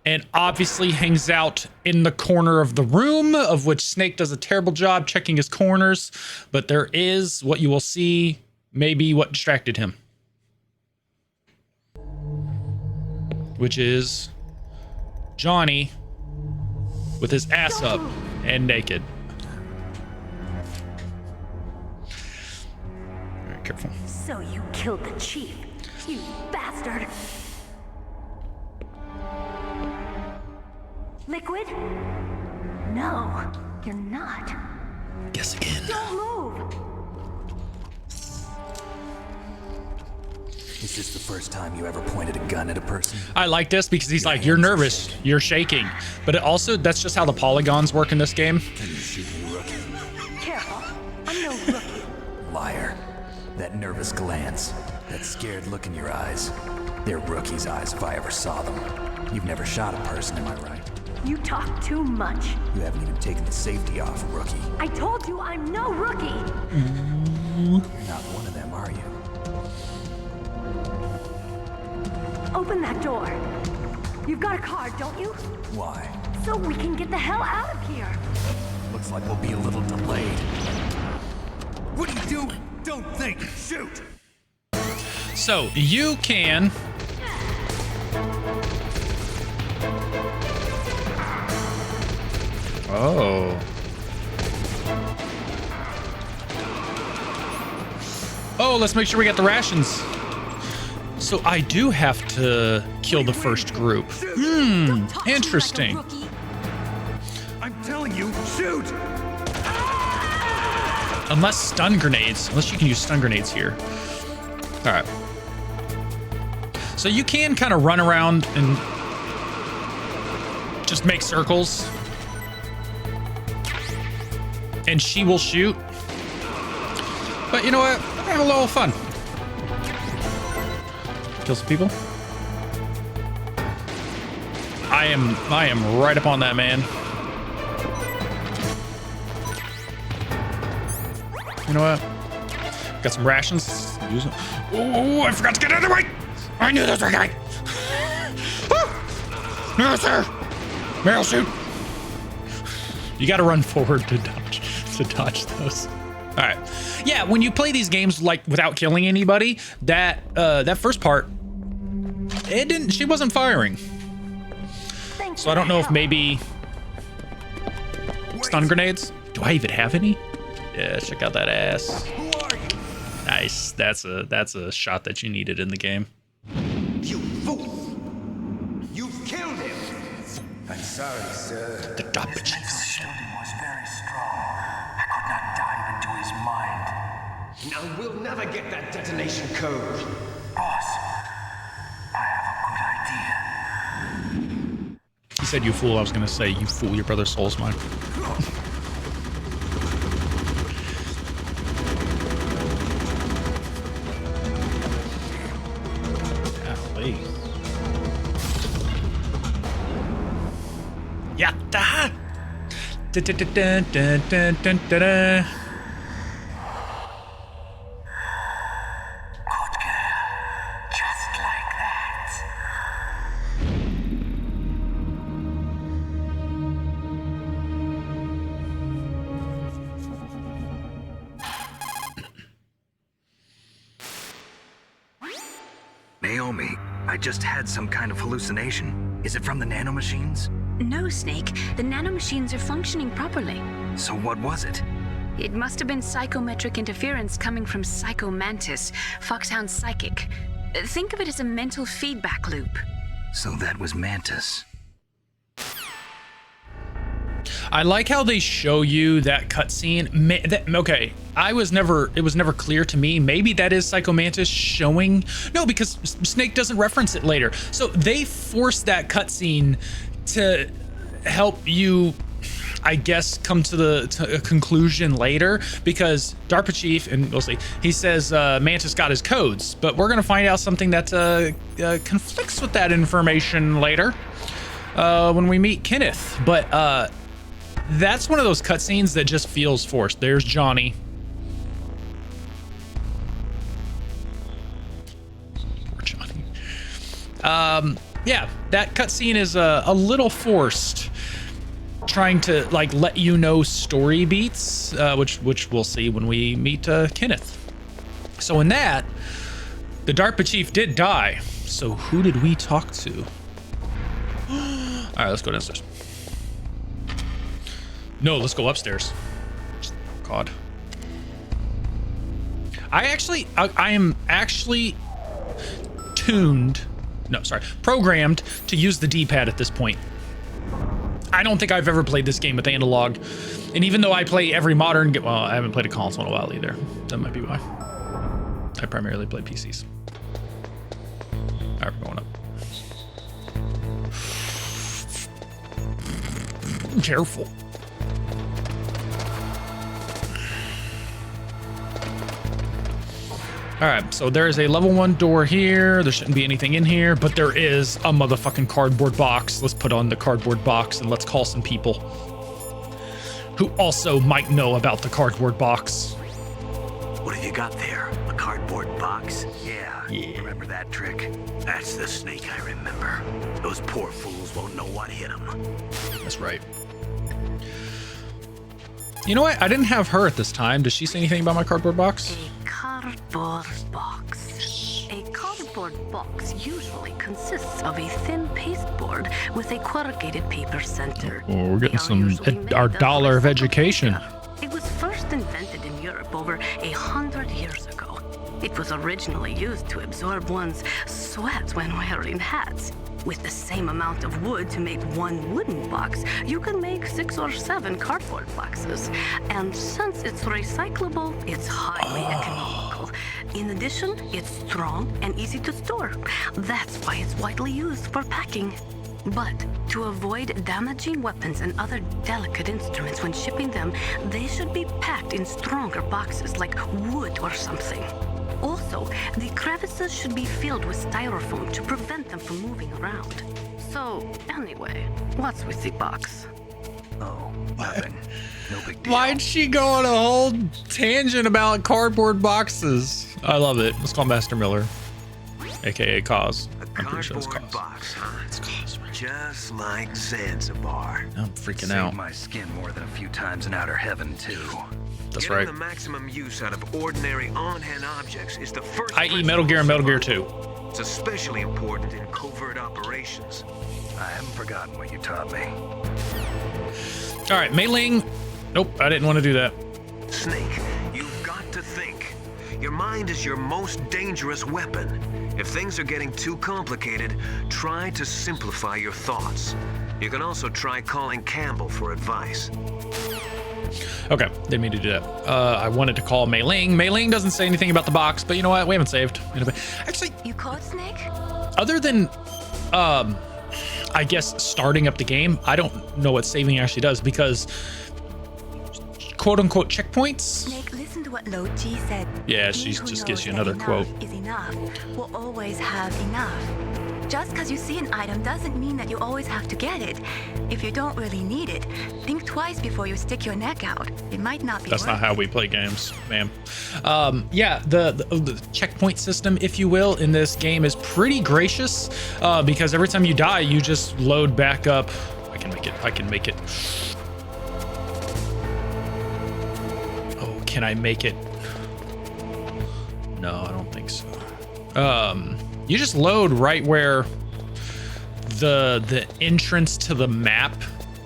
and obviously hangs out in the corner of the room, of which Snake does a terrible job checking his corners. But there is what you will see, maybe what distracted him, which is Johnny with his ass up and naked. Very careful. So you killed the chief, you bastard! Liquid? No, you're not. Guess again. Don't move! Is this the first time you ever pointed a gun at a person? I like this because he's like, you're nervous, you're shaking. But it also, that's just how the polygons work in this game. Can you shoot me, rookie? Careful, I'm no rookie. Liar. That nervous glance, that scared look in your eyes. They're rookie's eyes if I ever saw them. You've never shot a person, am I right? You talk too much. You haven't even taken the safety off, rookie. I told you I'm no rookie. You're not one of them, are you? Open that door. You've got a card, don't you? Why? So we can get the hell out of here. Looks like we'll be a little delayed. What are you doing? Don't think. Shoot! So you can Oh, let's make sure we got the rations. So I do have to kill the first group. Interesting. I'm telling you, shoot! Unless stun grenades, unless you can use stun grenades here. All right. So you can kind of run around and just make circles. And she will shoot. But you know what? I have a little fun. Kill some people. I am right up on that, man. You know what? Got some rations. Use them. Oh, I forgot to get out of the way. I knew this was coming. No, sir. Meryl, shoot. You got to run forward to dodge those. All right. Yeah, when you play these games like without killing anybody, that first part, she wasn't firing. So I don't know if maybe Stun grenades. Do I even have any? Yeah, check out that ass. Who are you? Nice. That's a shot that you needed in the game. You fool! You've killed him! I'm sorry, sir. The Darpa Chief. shielding was very strong. I could not dive into his mind. Now we'll never get that detonation code. Boss, I have a good idea. He said, "You fool." I was gonna say, "You fool, your brother's soul's mine." Golly. Yatta! Da da da da da da da da da. Just like that. Naomi, I just had some kind of hallucination. Is it from the nanomachines? No, Snake. The nanomachines are functioning properly. So what was it? It must have been psychometric interference coming from Psycho Mantis, Foxhound's psychic. Think of it as a mental feedback loop. So that was Mantis. I like how they show you that cutscene. Okay, it was never clear to me. Maybe that is Psycho Mantis showing. No, because Snake doesn't reference it later. So they forced that cutscene to help you, I guess, come to a conclusion later, because DARPA Chief, and we'll see, he says Mantis got his codes, but we're gonna find out something that conflicts with that information later when we meet Kenneth. But that's one of those cutscenes that just feels forced. There's Johnny. Poor Johnny. Yeah, that cutscene is a little forced, trying to like let you know story beats, which we'll see when we meet Kenneth. So in that, the DARPA chief did die. So who did we talk to? All right, let's go downstairs. No, let's go upstairs. God. I am actually programmed to use the D-pad at this point. I don't think I've ever played this game with analog. And even though I play every modern game, well, I haven't played a console in a while either. That might be why. I primarily play PCs. All right, we're going up. Careful. All right, so there is a level 1 door here. There shouldn't be anything in here, but there is a motherfucking cardboard box. Let's put on the cardboard box and let's call some people who also might know about the cardboard box. What have you got there? A cardboard box? Yeah. Remember that trick? That's the Snake I remember. Those poor fools won't know what hit them. That's right. You know what? I didn't have her at this time. Does she say anything about my cardboard box? Cardboard box. A cardboard box usually consists of a thin pasteboard with a corrugated paper center. Oh, we're getting our dollar of education. It was first invented in Europe over 100 years ago. It was originally used to absorb one's sweat when wearing hats. With the same amount of wood to make one wooden box, you can make 6 or 7 cardboard boxes. And since it's recyclable, it's highly economical. In addition, it's strong and easy to store. That's why it's widely used for packing. But to avoid damaging weapons and other delicate instruments when shipping them, they should be packed in stronger boxes like wood or something. Also, the crevices should be filled with styrofoam to prevent them from moving around. So, anyway, what's with the box? Oh, nothing. No big deal. Why'd she go on a whole tangent about cardboard boxes? I love it. Let's call Master Miller, aka Cause. I'm pretty sure it's Cause. Box, huh? It's Cause, right? Just like Zanzibar. I'm freaking Saved out. my skin more than a few times in outer heaven too. That's Getting right. the maximum use out of ordinary on-hand objects is the first. I.e. Metal Gear and Metal Gear 2. It's especially important in covert operations. I haven't forgotten what you taught me. All right, Mei Ling Nope, I didn't want to do that. Snake, you've got to think. Your mind is your most dangerous weapon. If things are getting too complicated, try to simplify your thoughts. You can also try calling Campbell for advice. Okay, didn't mean to do that. I wanted to call Mei Ling. Mei Ling doesn't say anything about the box, but you know what? We haven't saved. Actually, You called Snake? other than, I guess starting up the game, I don't know what saving actually does because quote unquote checkpoints. Snake, listen to what Lo Ji said. Yeah, He she who just gives knows you that another enough quote. Is enough will always have enough. Just because you see an item doesn't mean that you always have to get it. If you don't really need it, think twice before you stick your neck out. It might not be That's worth not how we play games, ma'am. Yeah, the checkpoint system, if you will, in this game is pretty gracious because every time you die, you just load back up. I can make it. Oh, can I make it? No, I don't think so. You just load right where the entrance to the map,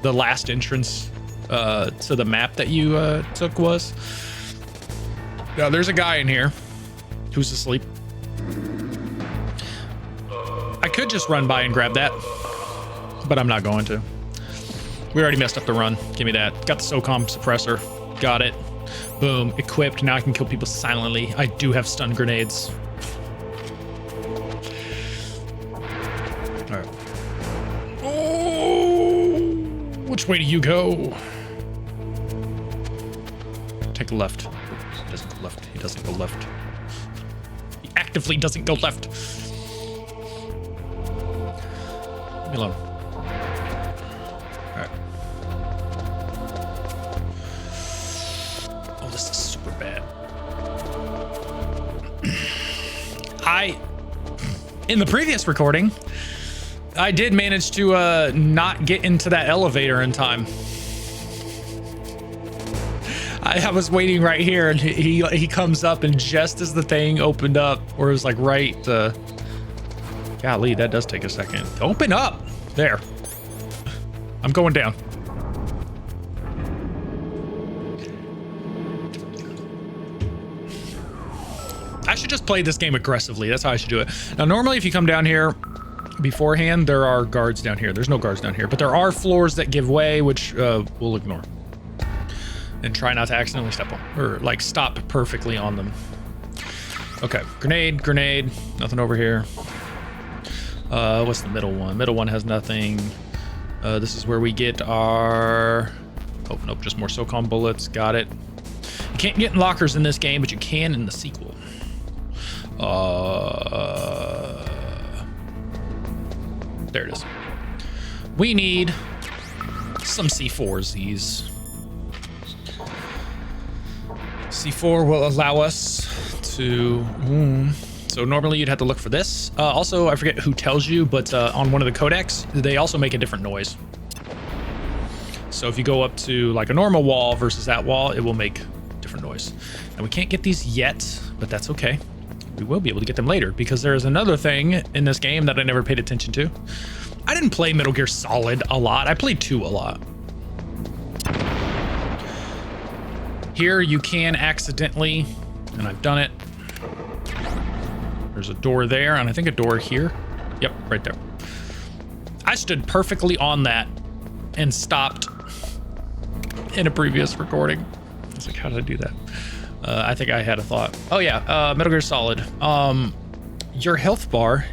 the last entrance to the map that you took was. Now there's a guy in here who's asleep. I could just run by and grab that, but I'm not going to. We already messed up the run. Give me that. Got the SOCOM suppressor. Got it. Boom. Equipped. Now I can kill people silently. I do have stun grenades. All right. Oh, which way do you go? Take a left. He doesn't go left. He doesn't go left. He actively doesn't go left. Leave me alone. All right. Oh, this is super bad. In the previous recording, I did manage to not get into that elevator in time. I was waiting right here, and he comes up, and just as the thing opened up, or it was like right, golly, that does take a second. Open up! There. I'm going down. I should just play this game aggressively. That's how I should do it. Now, normally if you come down here beforehand, there are guards down here. There's no guards down here, but there are floors that give way, which we'll ignore. And try not to accidentally step on, or like stop perfectly on them. Okay, grenade, nothing over here. What's the middle one? Middle one has nothing. This is where we get our, oh, nope, just more SOCOM bullets. Got it. You can't get in lockers in this game, but you can in the sequel. There it is. We need some C4s. C4 will allow us to... So normally you'd have to look for this. Also, I forget who tells you, but on one of the codecs, they also make a different noise. So if you go up to like a normal wall versus that wall, it will make different noise. And we can't get these yet, but that's okay. We will be able to get them later because there is another thing in this game that I never paid attention to. I didn't play Metal Gear Solid a lot. I played 2 a lot. Here you can accidentally, and I've done it. There's a door there, and I think a door here. Yep, right there. I stood perfectly on that and stopped in a previous recording. I was like, how did I do that? I think I had a thought. Oh yeah, Metal Gear Solid. Your health bar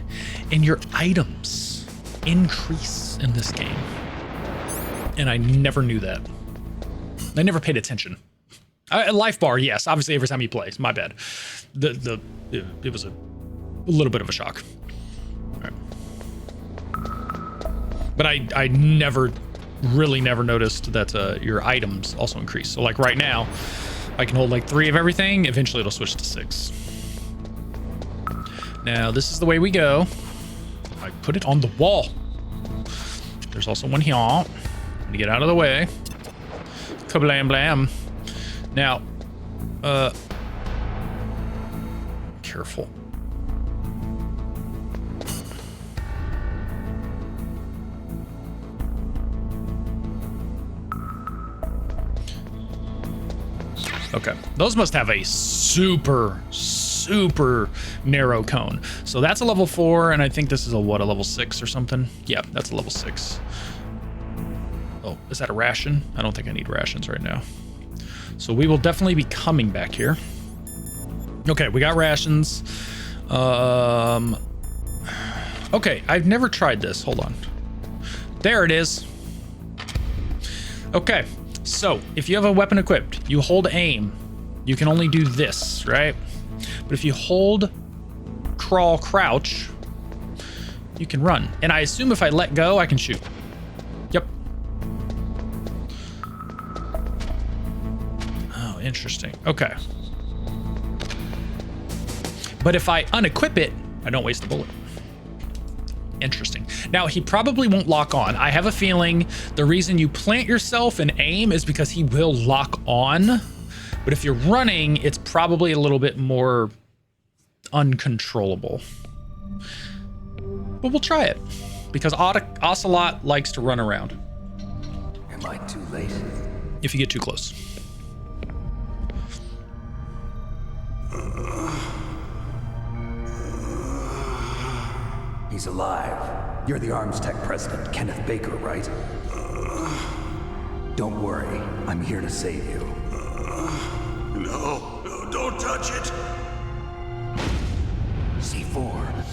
and your items increase in this game. And I never knew that. I never paid attention. Life bar, yes, obviously every time you play. My bad. It was a little bit of a shock. All right. But I never noticed that your items also increase. So like right now, I can hold like 3 of everything. Eventually it'll switch to 6. Now this is the way we go. I put it on the wall. There's also one here. To get out of the way. Kablam blam. Now, careful. Okay. Those must have a super narrow cone. So that's a level 4, and I think this is a what, a level 6 or something? Yeah, that's a level 6. Oh, is that a ration? I don't think I need rations right now. So we will definitely be coming back here. Okay, we got rations. Okay, I've never tried this. Hold on. There it is. Okay, so if you have a weapon equipped, you hold aim. You can only do this, right? But if you hold crawl, crouch, you can run. And I assume if I let go, I can shoot. Yep. Oh, interesting. Okay. But if I unequip it, I don't waste the bullet. Interesting. Now, he probably won't lock on. I have a feeling the reason you plant yourself and aim is because he will lock on. But if you're running, it's probably a little bit more uncontrollable. But we'll try it because Ocelot likes to run around. Am I too late? If you get too close. He's alive. You're the Arms Tech president, Kenneth Baker, right? Don't worry, I'm here to save you. No, don't touch it. C4.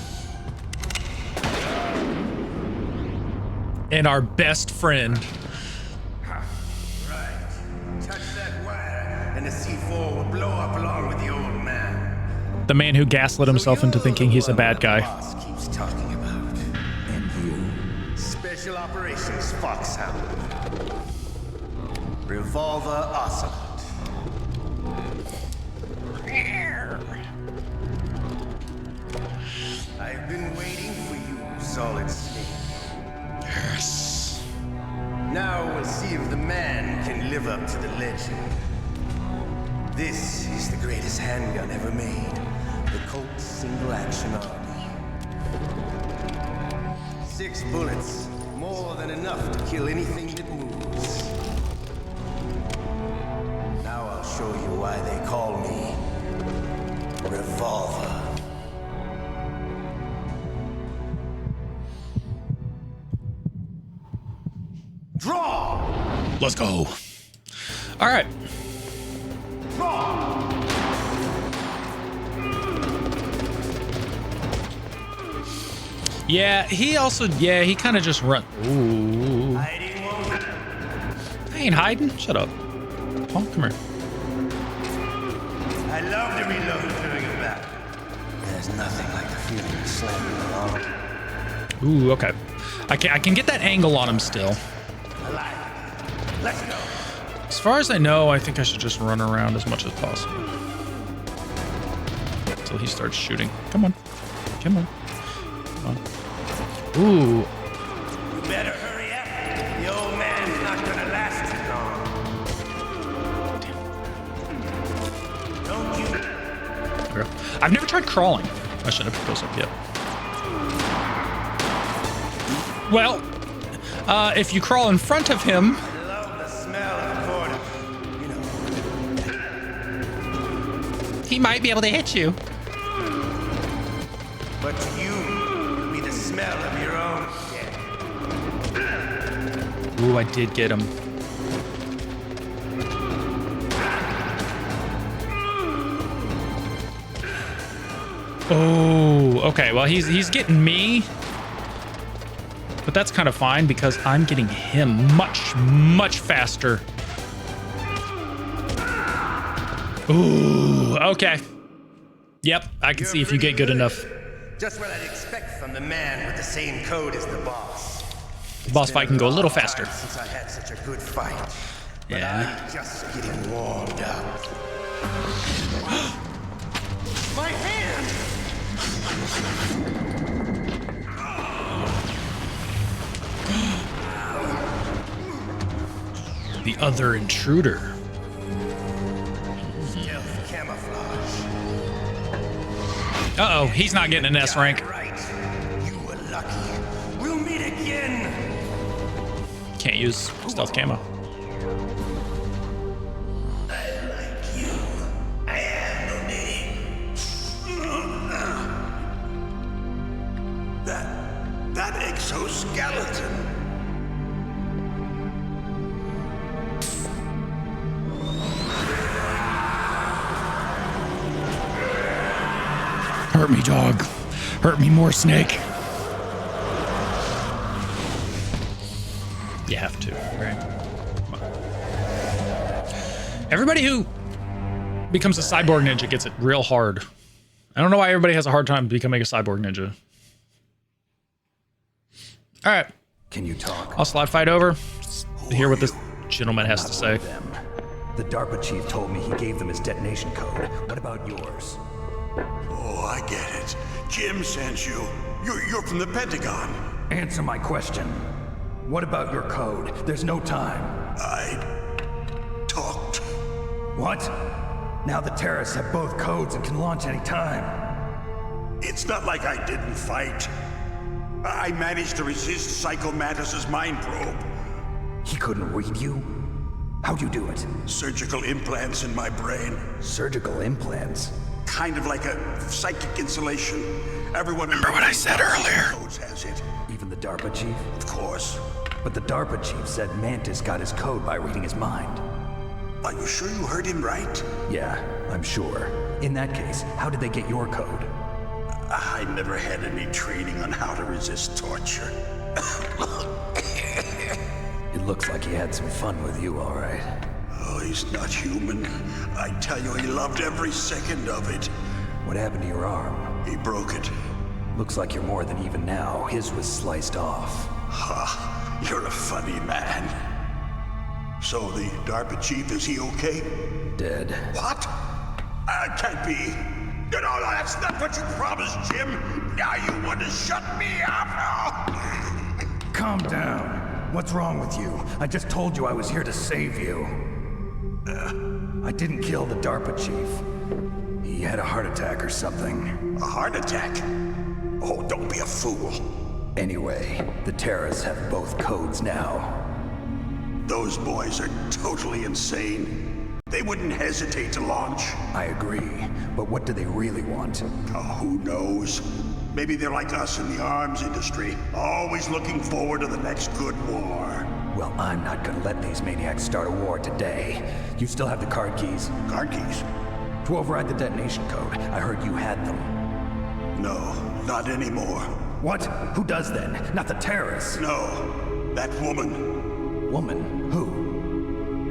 And our best friend. Right. Touch that wire, and the C4 will blow up along with the old man. The man who gaslit himself into thinking he's a bad guy. Boss keeps talking about. And you? Special Operations Foxhound. Revolver Ocelot. I've been waiting for you, Solid Snake. Yes. Now we'll see if the man can live up to the legend. This is the greatest handgun ever made. The Colt Single Action Army. 6 bullets, more than enough to kill anything that moves. Now I'll show you why they call me Revolver. Draw! Let's go. All right. Draw! Yeah, he kind of just run. Ooh. Hiding won't. I ain't hiding. Shut up. Oh, come here. I love to reload during a battle. There's nothing like the feeling of slamming along. Ooh, okay. I can get that angle on him still. Alive. Let's go. As far as I know, I think I should just run around as much as possible. Until he starts shooting. Come on. Come on. Come on. Ooh. You better hurry up. The old man's not gonna last too long. Don't you? Okay. I've never tried crawling. I shouldn't have put those up yet. Well, if you crawl in front of him. I love the smell of quarters. You know. He might be able to hit you. But to you, it'll be the smell of your own death. Ooh, I did get him. Oh, okay. Well, he's getting me. But that's kind of fine because I'm getting him much faster. Ooh, okay. Yep, I can see if you get good enough. Just what I'd expect from the man with the same code as the boss. The boss fight can go a little faster. Since I had such a good fight. But Yeah. I'm just getting warmed up. My hand! The other intruder. Stealth camouflage. Uh-oh, he's not getting an S rank. Right. You were lucky. We'll meet again. Can't use stealth camo. I like you. skeleton. Hurt me, dog. Hurt me more, Snake. You have to, right? Come on. Everybody who becomes a cyborg ninja gets it real hard. I don't know why everybody has a hard time becoming a cyborg ninja. All right. Can you talk? I'll slide fight over. Just hear what this gentleman has to say. The DARPA chief told me he gave them his detonation code. What about yours? Oh, I get it. Jim sent you. You're from the Pentagon. Answer my question. What about your code? There's no time. I talked. What? Now the terrorists have both codes and can launch any time. It's not like I didn't fight. I managed to resist Psycho Mantis's mind probe. He couldn't read you? How'd you do it? Surgical implants in my brain. Surgical implants? Kind of like a psychic insulation. Everyone remember what I said earlier. Codes has it. Even the DARPA chief? Of course. But the DARPA chief said Mantis got his code by reading his mind. Are you sure you heard him right? Yeah, I'm sure. In that case, how did they get your code? I never had any training on how to resist torture. It looks like he had some fun with you, all right. Oh, he's not human. I tell you, he loved every second of it. What happened to your arm? He broke it. Looks like you're more than even now. His was sliced off. Ha, you're a funny man. So the DARPA chief, is he okay? Dead. What? Can't be. No, that's not what you promised, Jim. Now you want to shut me up? Calm down. What's wrong with you? I just told you I was here to save you. I didn't kill the DARPA chief. He had a heart attack or something. A heart attack? Oh, don't be a fool. Anyway, the terrorists have both codes now. Those boys are totally insane. They wouldn't hesitate to launch. I agree, but what do they really want? Oh, who knows? Maybe they're like us in the arms industry, always looking forward to the next good war. Well, I'm not gonna let these maniacs start a war today. You still have the card keys? Card keys? To override the detonation code. I heard you had them. No, not anymore. What? Who does then? Not the terrorists? No, that woman. Woman? Who?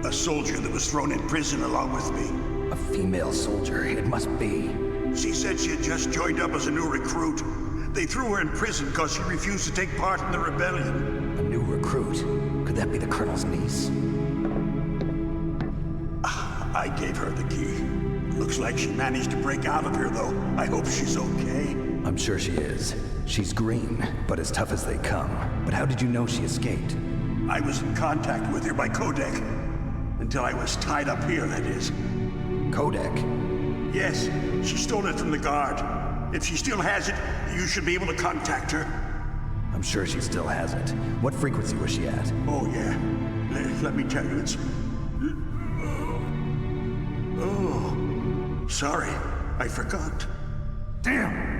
A soldier that was thrown in prison along with me. A female soldier, it must be. She said she had just joined up as a new recruit. They threw her in prison because she refused to take part in the rebellion. A new recruit? Could that be the Colonel's niece? I gave her the key. Looks like she managed to break out of here, though. I hope she's okay. I'm sure she is. She's green, but as tough as they come. But how did you know she escaped? I was in contact with her by codec. Until I was tied up here, that is. Codec? Yes, she stole it from the guard. If she still has it, you should be able to contact her. I'm sure she still has it. What frequency was she at? Oh, yeah. Let me tell you, it's... Oh, sorry. I forgot. Damn!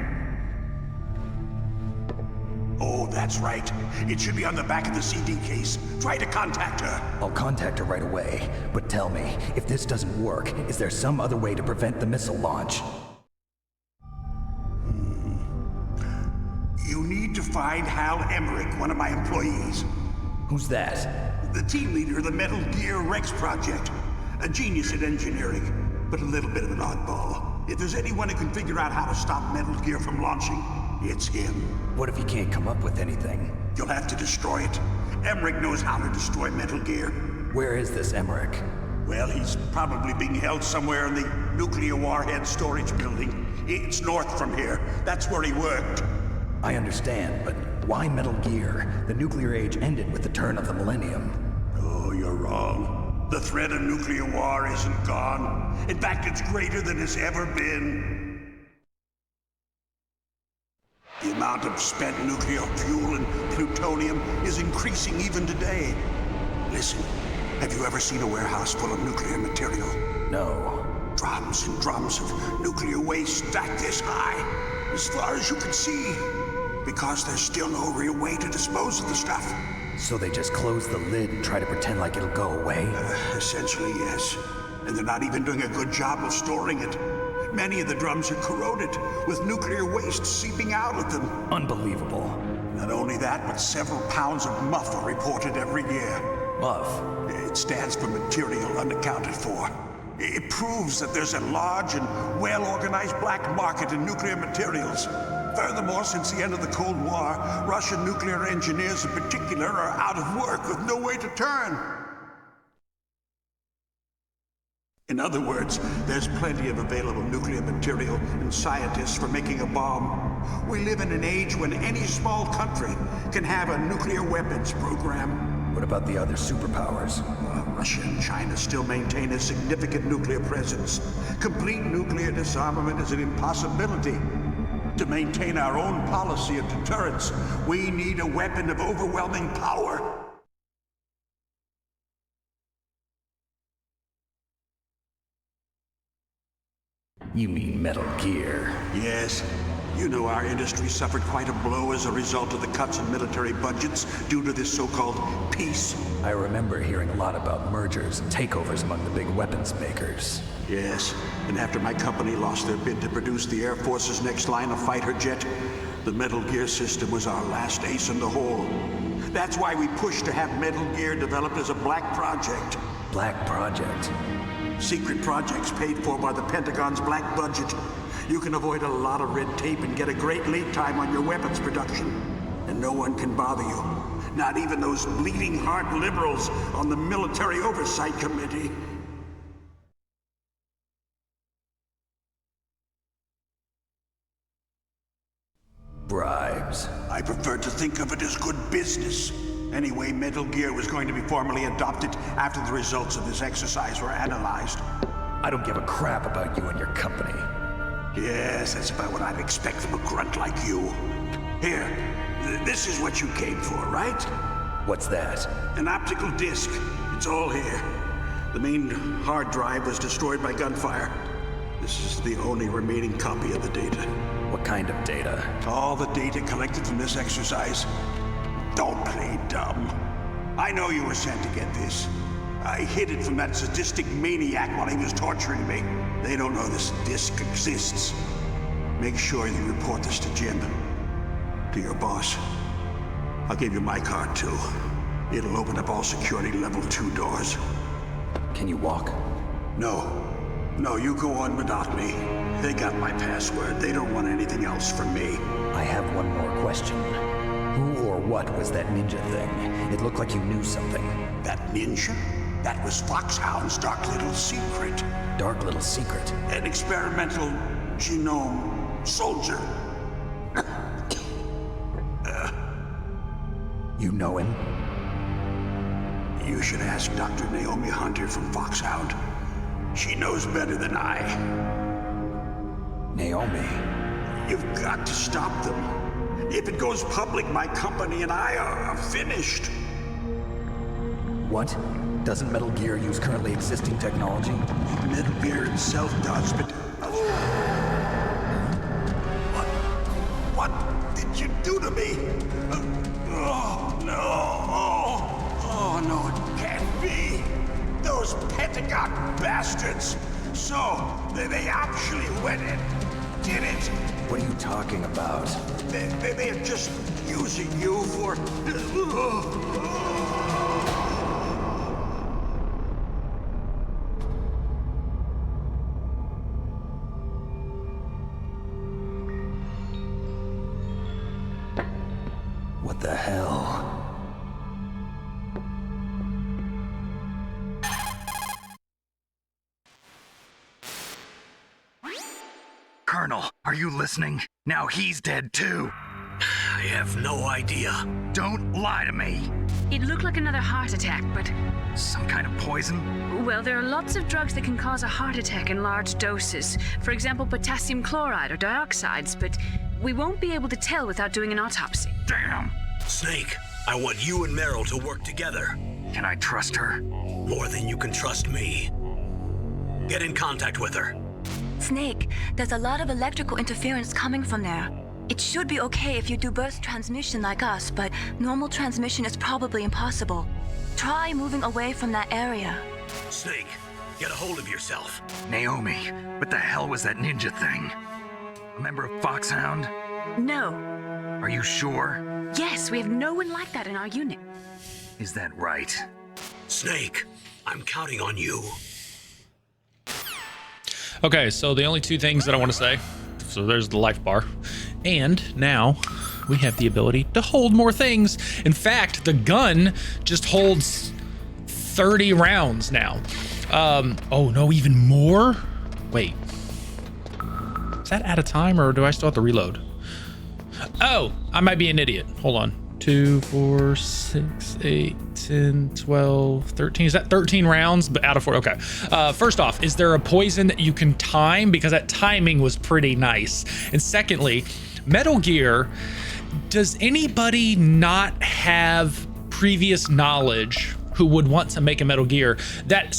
Oh, that's right. It should be on the back of the CD case. Try to contact her. I'll contact her right away. But tell me, if this doesn't work, is there some other way to prevent the missile launch? You need to find Hal Emmerich, one of my employees. Who's that? The team leader of the Metal Gear Rex project. A genius at engineering, but a little bit of an oddball. If there's anyone who can figure out how to stop Metal Gear from launching, it's him. What if he can't come up with anything? You'll have to destroy it. Emmerich knows how to destroy Metal Gear. Where is this Emmerich? Well, he's probably being held somewhere in the nuclear warhead storage building. It's north from here. That's where he worked. I understand, but why Metal Gear? The nuclear age ended with the turn of the millennium. Oh, you're wrong. The threat of nuclear war isn't gone. In fact, it's greater than it's ever been. The amount of spent nuclear fuel and plutonium is increasing even today. Listen, have you ever seen a warehouse full of nuclear material? No. Drums and drums of nuclear waste stacked this high, as far as you can see. because there's still no real way to dispose of the stuff. So they just close the lid and try to pretend like it'll go away? Essentially, yes. And they're not even doing a good job of storing it. Many of the drums are corroded, with nuclear waste seeping out of them. Unbelievable. Not only that, but several pounds of MUF are reported every year. MUF? It stands for material unaccounted for. It proves that there's a large and well-organized black market in nuclear materials. Furthermore, since the end of the Cold War, Russian nuclear engineers in particular are out of work with no way to turn. In other words, there's plenty of available nuclear material and scientists for making a bomb. We live in an age when any small country can have a nuclear weapons program. What about the other superpowers? Russia and China still maintain a significant nuclear presence. Complete nuclear disarmament is an impossibility. To maintain our own policy of deterrence, we need a weapon of overwhelming power. You mean Metal Gear? Yes. You know our industry suffered quite a blow as a result of the cuts in military budgets due to this so-called peace. I remember hearing a lot about mergers and takeovers among the big weapons makers. Yes, and after my company lost their bid to produce the Air Force's next line of fighter jet, the Metal Gear system was our last ace in the hole. That's why we pushed to have Metal Gear developed as a black project. Black project? Secret projects paid for by the Pentagon's black budget. You can avoid a lot of red tape and get a great lead time on your weapons production. And no one can bother you. Not even those bleeding heart liberals on the Military Oversight Committee. Bribes. I prefer to think of it as good business. Anyway, Metal Gear was going to be formally adopted after the results of this exercise were analyzed. I don't give a crap about you and your company. Yes, that's about what I'd expect from a grunt like you. Here, this is what you came for, right? What's that? An optical disc. It's all here. The main hard drive was destroyed by gunfire. This is the only remaining copy of the data. What kind of data? All the data collected from this exercise. Don't play dumb. I know you were sent to get this. I hid it from that sadistic maniac while he was torturing me. They don't know this disc exists. Make sure you report this to Jim. To your boss. I'll give you my card too. It'll open up all security level 2 doors. Can you walk? No. No, you go on without me. They got my password. They don't want anything else from me. I have one more question. Who or what was that ninja thing? It looked like you knew something. That ninja? That was Foxhound's dark little secret. Dark little secret? An experimental genome soldier. You know him? You should ask Dr. Naomi Hunter from Foxhound. She knows better than I. Naomi? You've got to stop them. If it goes public, my company and I are finished. What? Doesn't Metal Gear use currently existing technology? Metal Gear itself does, but... What did you do to me? Oh, no. Oh, no, it can't be. Those Pentagon bastards. So, they actually went and did it. What are you talking about? They are just using you for... What the hell? Colonel, are you listening? Now he's dead too. I have no idea. Don't lie to me. It looked like another heart attack, but... Some kind of poison? Well, there are lots of drugs that can cause a heart attack in large doses. For example, potassium chloride or dioxides, but we won't be able to tell without doing an autopsy. Damn! Snake, I want you and Meryl to work together. Can I trust her? More than you can trust me. Get in contact with her. Snake, there's a lot of electrical interference coming from there. It should be okay if you do burst transmission like us, but normal transmission is probably impossible. Try moving away from that area. Snake, get a hold of yourself. Naomi, what the hell was that ninja thing? A member of Foxhound? No. Are you sure? Yes, we have no one like that in our unit. Is that right? Snake, I'm counting on you. Okay, so the only two things that I want to say. So there's the life bar. And now we have the ability to hold more things. In fact, the gun just holds 30 rounds now. Oh no, even more? Wait. Is that at a time or do I still have to reload? Oh, I might be an idiot. Hold on. 2, 4, 6, 8, 10, 12, 13. Is that 13 rounds? But out of 4. Okay. First off, is there a poison that you can time? Because that timing was pretty nice. And secondly, Metal Gear, does anybody not have previous knowledge who would want to make a Metal Gear that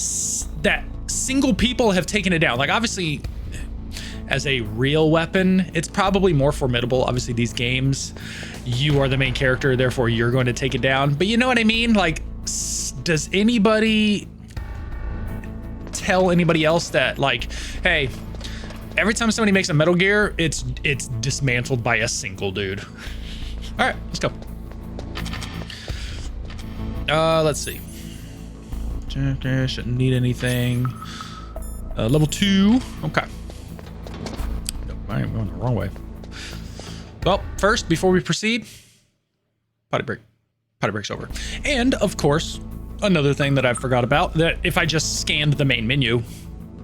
single people have taken it down? Like, obviously, as a real weapon, it's probably more formidable. Obviously, these games, you are the main character, therefore you're going to take it down. But you know what I mean? Like, does anybody tell anybody else that, like, hey, every time somebody makes a Metal Gear, it's dismantled by a single dude? All right, let's go. Let's see. Shouldn't need anything. Level 2. Okay. Nope, I am going the wrong way. Well, first, before we proceed, potty break. Potty break's over. And of course, another thing that I forgot about, that if I just scanned the main menu,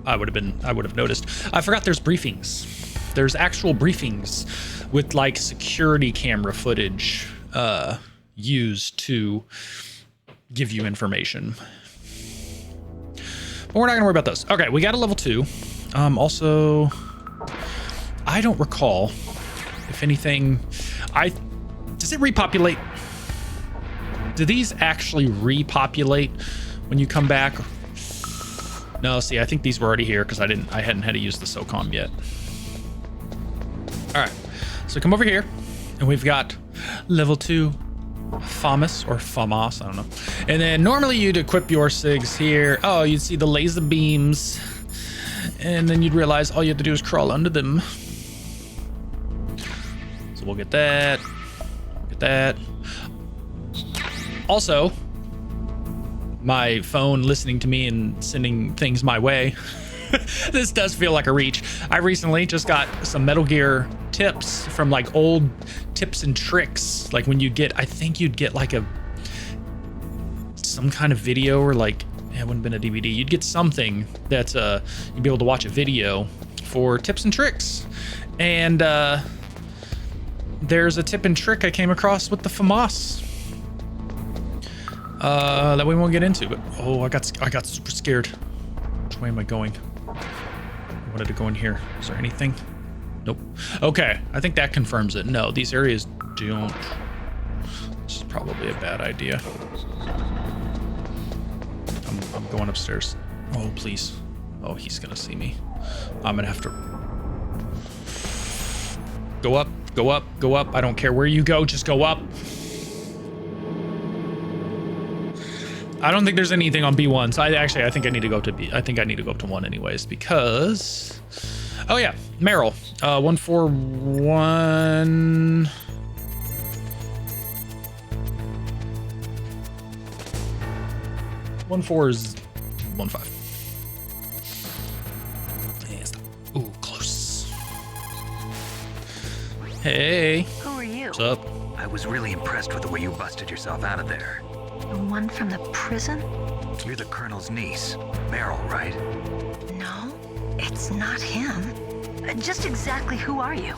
I would have noticed. I forgot there's briefings. There's actual briefings with like security camera footage used to give you information. But we're not gonna worry about those. Okay, we got a level 2. Also, I don't recall if anything. Does it repopulate? Do these actually repopulate when you come back? No, see, I think these were already here because I hadn't had to use the SOCOM yet. All right, so come over here, and we've got level 2 FAMAS or FAMAS, I don't know. And then normally you'd equip your SIGs here. Oh, you'd see the laser beams, and then you'd realize all you have to do is crawl under them. So we'll get that. Get that. Also, my phone listening to me and sending things my way. This does feel like a reach. I recently just got some Metal Gear tips from like old tips and tricks. Like when you get, I think you'd get like some kind of video, or like, it wouldn't have been a DVD. You'd get something that you'd be able to watch a video for tips and tricks. And there's a tip and trick I came across with the FAMAS that we won't get into, but oh, I got super scared. Which way am I going? I wanted to go in here. Is there anything? Nope. Okay, I think that confirms it. No, these areas don't. This is probably a bad idea. I'm going upstairs. Oh, please. Oh, he's gonna see me. I'm gonna have to go up, go up, go up. I don't care where you go, just go up. I don't think there's anything on B1, so I think I need to go to B. I think I need to go up to 1 anyways, because, oh yeah, Meryl, 141. One 4 is 1-5. Yeah, stop. Ooh, close. Hey. Who are you? What's up? I was really impressed with the way you busted yourself out of there. The one from the prison? You're the Colonel's niece, Meryl, right? No, it's not him. Just exactly who are you?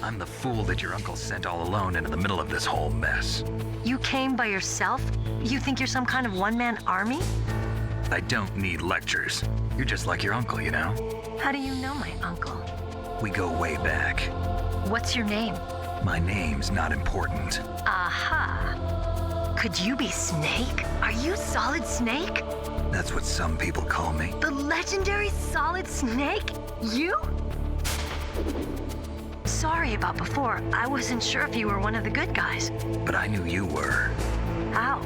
I'm the fool that your uncle sent all alone into the middle of this whole mess. You came by yourself? You think you're some kind of one-man army? I don't need lectures. You're just like your uncle, you know? How do you know my uncle? We go way back. What's your name? My name's not important. Aha. Could you be Snake? Are you Solid Snake? That's what some people call me. The legendary Solid Snake? You? sorry about before. I wasn't sure if you were one of the good guys. But I knew you were. How?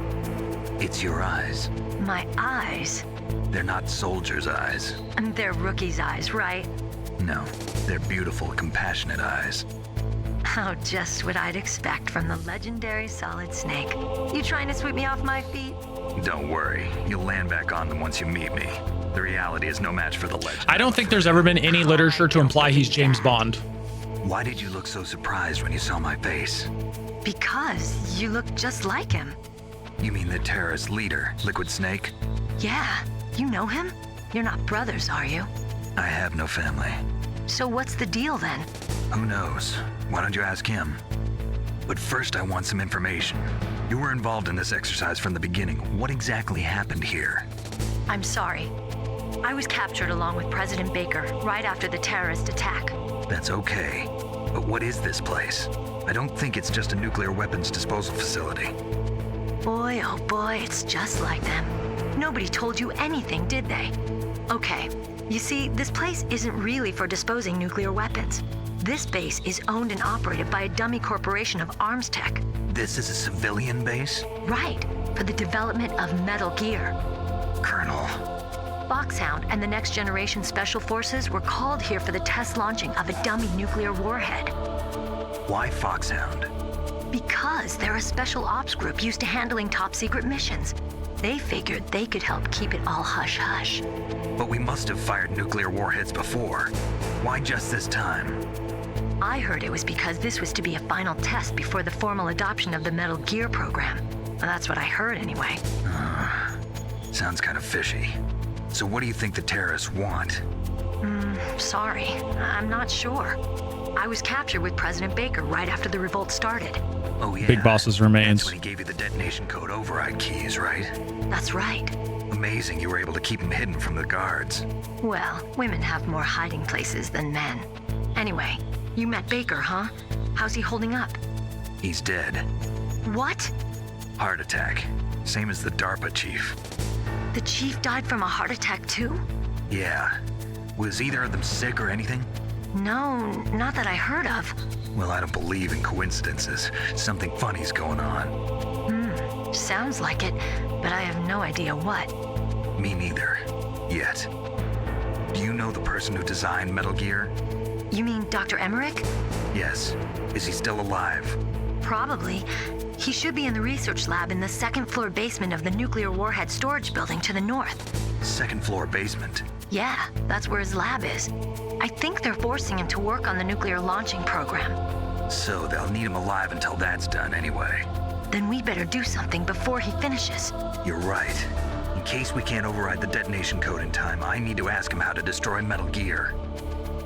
It's your eyes. My eyes? They're not soldiers' eyes. And they're rookies' eyes, right? No, they're beautiful, compassionate eyes. Oh, just what I'd expect from the legendary Solid Snake. You trying to sweep me off my feet? Don't worry, you'll land back on them once you meet me. The reality is no match for the legend. I don't think there's ever been any literature to imply he's James Bond. Why did you look so surprised when you saw my face? Because you look just like him. You mean the terrorist leader, Liquid Snake? Yeah, you know him? You're not brothers, are you? I have no family. So what's the deal then? Who knows? Why don't you ask him? But first I want some information. You were involved in this exercise from the beginning. What exactly happened here? I'm sorry. I was captured along with President Baker right after the terrorist attack. That's okay. But what is this place? I don't think it's just a nuclear weapons disposal facility. Boy, oh boy, it's just like them. Nobody told you anything, did they? Okay, you see, this place isn't really for disposing nuclear weapons. This base is owned and operated by a dummy corporation of arms tech. This is a civilian base? Right, for the development of Metal Gear. Colonel. Foxhound and the Next Generation Special Forces were called here for the test launching of a dummy nuclear warhead. Why Foxhound? Because they're a special ops group used to handling top secret missions. They figured they could help keep it all hush-hush. But we must have fired nuclear warheads before. Why just this time? I heard it was because this was to be a final test before the formal adoption of the Metal Gear program. Well, that's what I heard anyway. Sounds kind of fishy. So what do you think the terrorists want? Sorry, I'm not sure. I was captured with President Baker right after the revolt started. Oh yeah. Big Boss's remains. That's when he gave you the detonation code override keys, right? That's right. Amazing you were able to keep him hidden from the guards. Well, women have more hiding places than men. Anyway, you met Baker, huh? How's he holding up? He's dead. What? Heart attack. Same as the DARPA chief. The chief died from a heart attack too? Yeah. Was either of them sick or anything? No, not that I heard of. Well, I don't believe in coincidences. Something funny's going on. Sounds like it, but I have no idea what. Me neither. Yet. Do you know the person who designed Metal Gear? You mean Dr. Emmerich? Yes. Is he still alive? Probably. He should be in the research lab in the second floor basement of the nuclear warhead storage building to the north. Second floor basement? Yeah, that's where his lab is. I think they're forcing him to work on the nuclear launching program. So they'll need him alive until that's done anyway. Then we better do something before he finishes. You're right. In case we can't override the detonation code in time, I need to ask him how to destroy Metal Gear.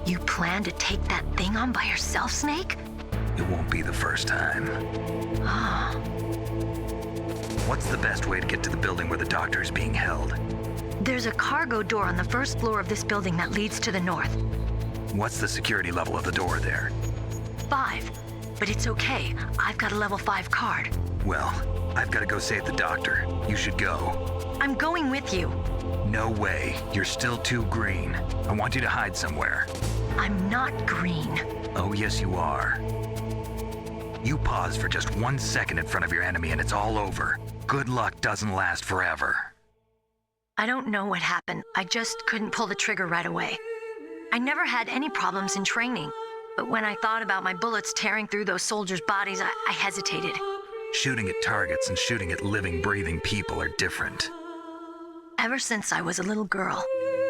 You plan to take that thing on by yourself, Snake? It won't be the first time. Ah. What's the best way to get to the building where the doctor is being held? There's a cargo door on the first floor of this building that leads to the north. What's the security level of the door there? 5. But it's okay. I've got a level 5 card. Well, I've got to go save the doctor. You should go. I'm going with you. No way. You're still too green. I want you to hide somewhere. I'm not green. Oh, yes, you are. You pause for just 1 second in front of your enemy and it's all over. Good luck doesn't last forever. I don't know what happened. I just couldn't pull the trigger right away. I never had any problems in training, but when I thought about my bullets tearing through those soldiers' bodies, I hesitated. Shooting at targets and shooting at living, breathing people are different. Ever since I was a little girl,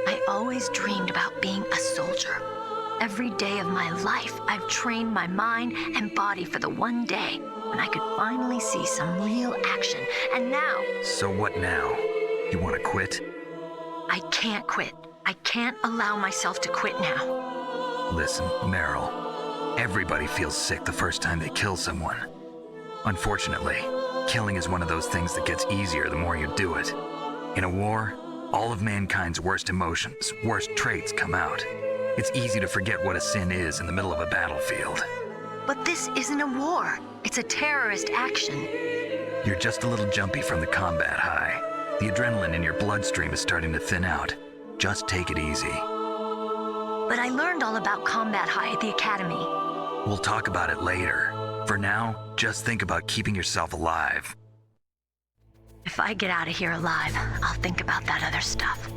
I always dreamed about being a soldier. Every day of my life, I've trained my mind and body for the one day when I could finally see some real action, and now... So what now? You want to quit? I can't quit. I can't allow myself to quit now. Listen, Meryl, everybody feels sick the first time they kill someone. Unfortunately, killing is one of those things that gets easier the more you do it. In a war, all of mankind's worst emotions, worst traits come out. It's easy to forget what a sin is in the middle of a battlefield. But this isn't a war. It's a terrorist action. You're just a little jumpy from the combat high. The adrenaline in your bloodstream is starting to thin out. Just take it easy. But I learned all about combat high at the academy. We'll talk about it later. For now, just think about keeping yourself alive. If I get out of here alive, I'll think about that other stuff.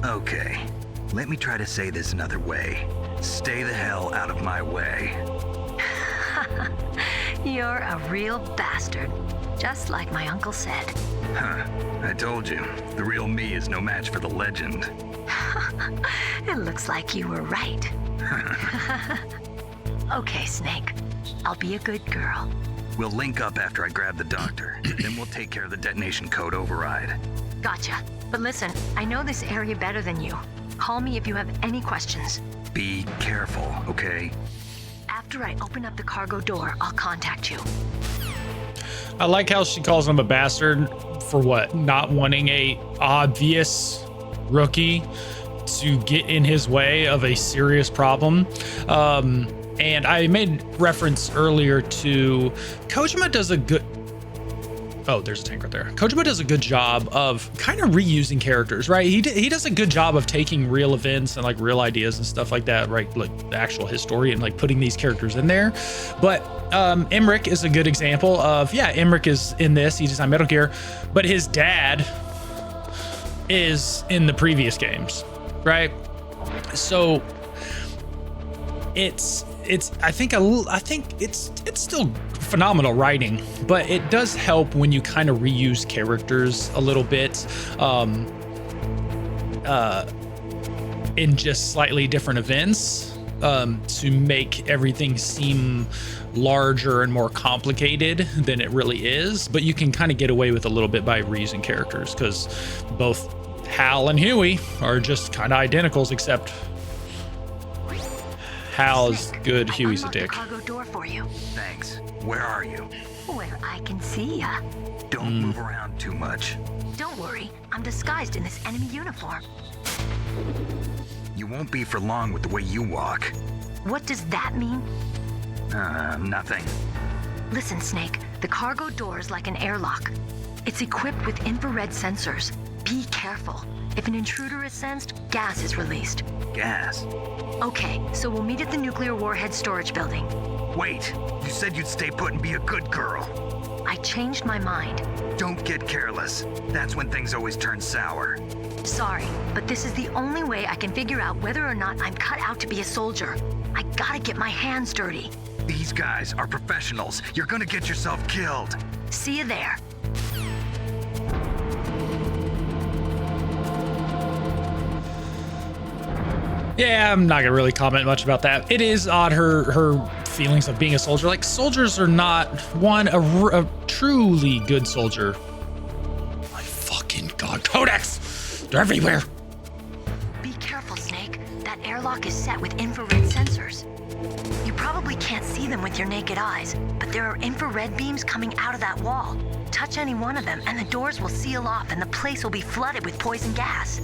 Okay, let me try to say this another way. Stay the hell out of my way. You're a real bastard, just like my uncle said. Huh, I told you, the real me is no match for the legend. It looks like you were right. Okay, Snake. I'll be a good girl. We'll link up after I grab the doctor. Then we'll take care of the detonation code override. Gotcha. But listen, I know this area better than you. Call me if you have any questions. Be careful, okay? After I open up the cargo door, I'll contact you. I like how she calls him a bastard for what? Not wanting a obvious rookie to get in his way of a serious problem. And I made reference earlier to Kojima does a good... Oh, there's a tank right there. Kojima does a good job of kind of reusing characters, right? He does a good job of taking real events and like real ideas and stuff like that, right? Like the actual history and like putting these characters in there. But Emmerich is a good example of, yeah, Emmerich is in this. He designed Metal Gear, but his dad is in the previous games, right? So I think it's still phenomenal writing, but it does help when you kind of reuse characters a little bit in just slightly different events to make everything seem larger and more complicated than it really is. But you can kind of get away with a little bit by reusing characters because both Hal and Huey are just kind of identicals, except Hal's good, Huey's a dick. The cargo door for you. Thanks. Where are you? Where I can see ya. Don't move around too much. Don't worry, I'm disguised in this enemy uniform. You won't be for long with the way you walk. What does that mean? Nothing. Listen, Snake, the cargo door is like an airlock. It's equipped with infrared sensors. Be careful. If an intruder is sensed, gas is released. Gas? Okay, so we'll meet at the nuclear warhead storage building. Wait, you said you'd stay put and be a good girl. I changed my mind. Don't get careless. That's when things always turn sour. Sorry, but this is the only way I can figure out whether or not I'm cut out to be a soldier. I gotta get my hands dirty. These guys are professionals. You're gonna get yourself killed. See you there. Yeah, I'm not gonna really comment much about that. It is odd, her feelings of being a soldier. Like, soldiers are not, a truly good soldier. My fucking god, Codex! They're everywhere! Be careful, Snake. That airlock is set with infrared sensors. You probably can't see them with your naked eyes, but there are infrared beams coming out of that wall. Touch any one of them and the doors will seal off and the place will be flooded with poison gas.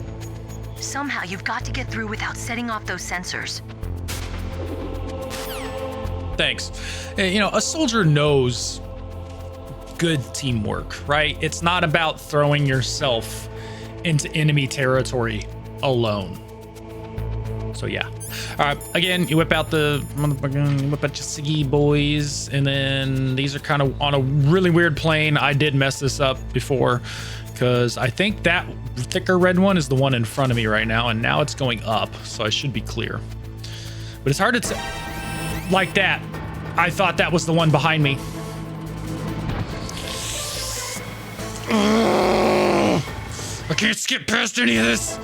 Somehow you've got to get through without setting off those sensors. Thanks. You know, a soldier knows good teamwork, right? It's not about throwing yourself into enemy territory alone. So yeah. All right, again, you whip out your Siggy boys, and then these are kind of on a really weird plane. I did mess this up before, because I think that thicker red one is the one in front of me right now, and now it's going up, so I should be clear. But it's hard to say. Like that. I thought that was the one behind me. I can't skip past any of this.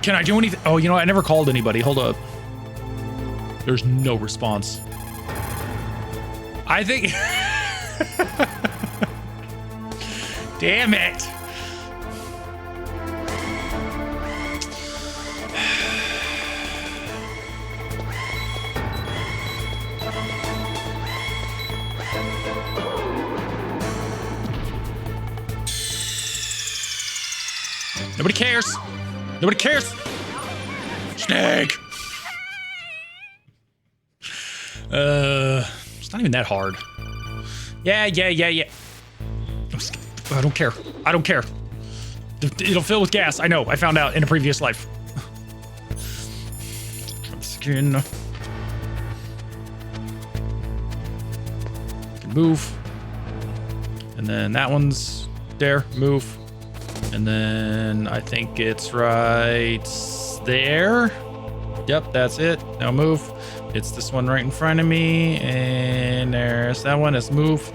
Can I do anything? Oh, you know, I never called anybody. Hold up. There's no response. I think... Damn it. Nobody cares. Nobody cares. Snake. It's not even that hard. Yeah. I don't care. I don't care. It'll fill with gas. I know. I found out in a previous life. Skin. move. And then that one's there, move. And then I think it's right there. Yep, that's it. Now move. It's this one right in front of me. And there's that one. Let's move.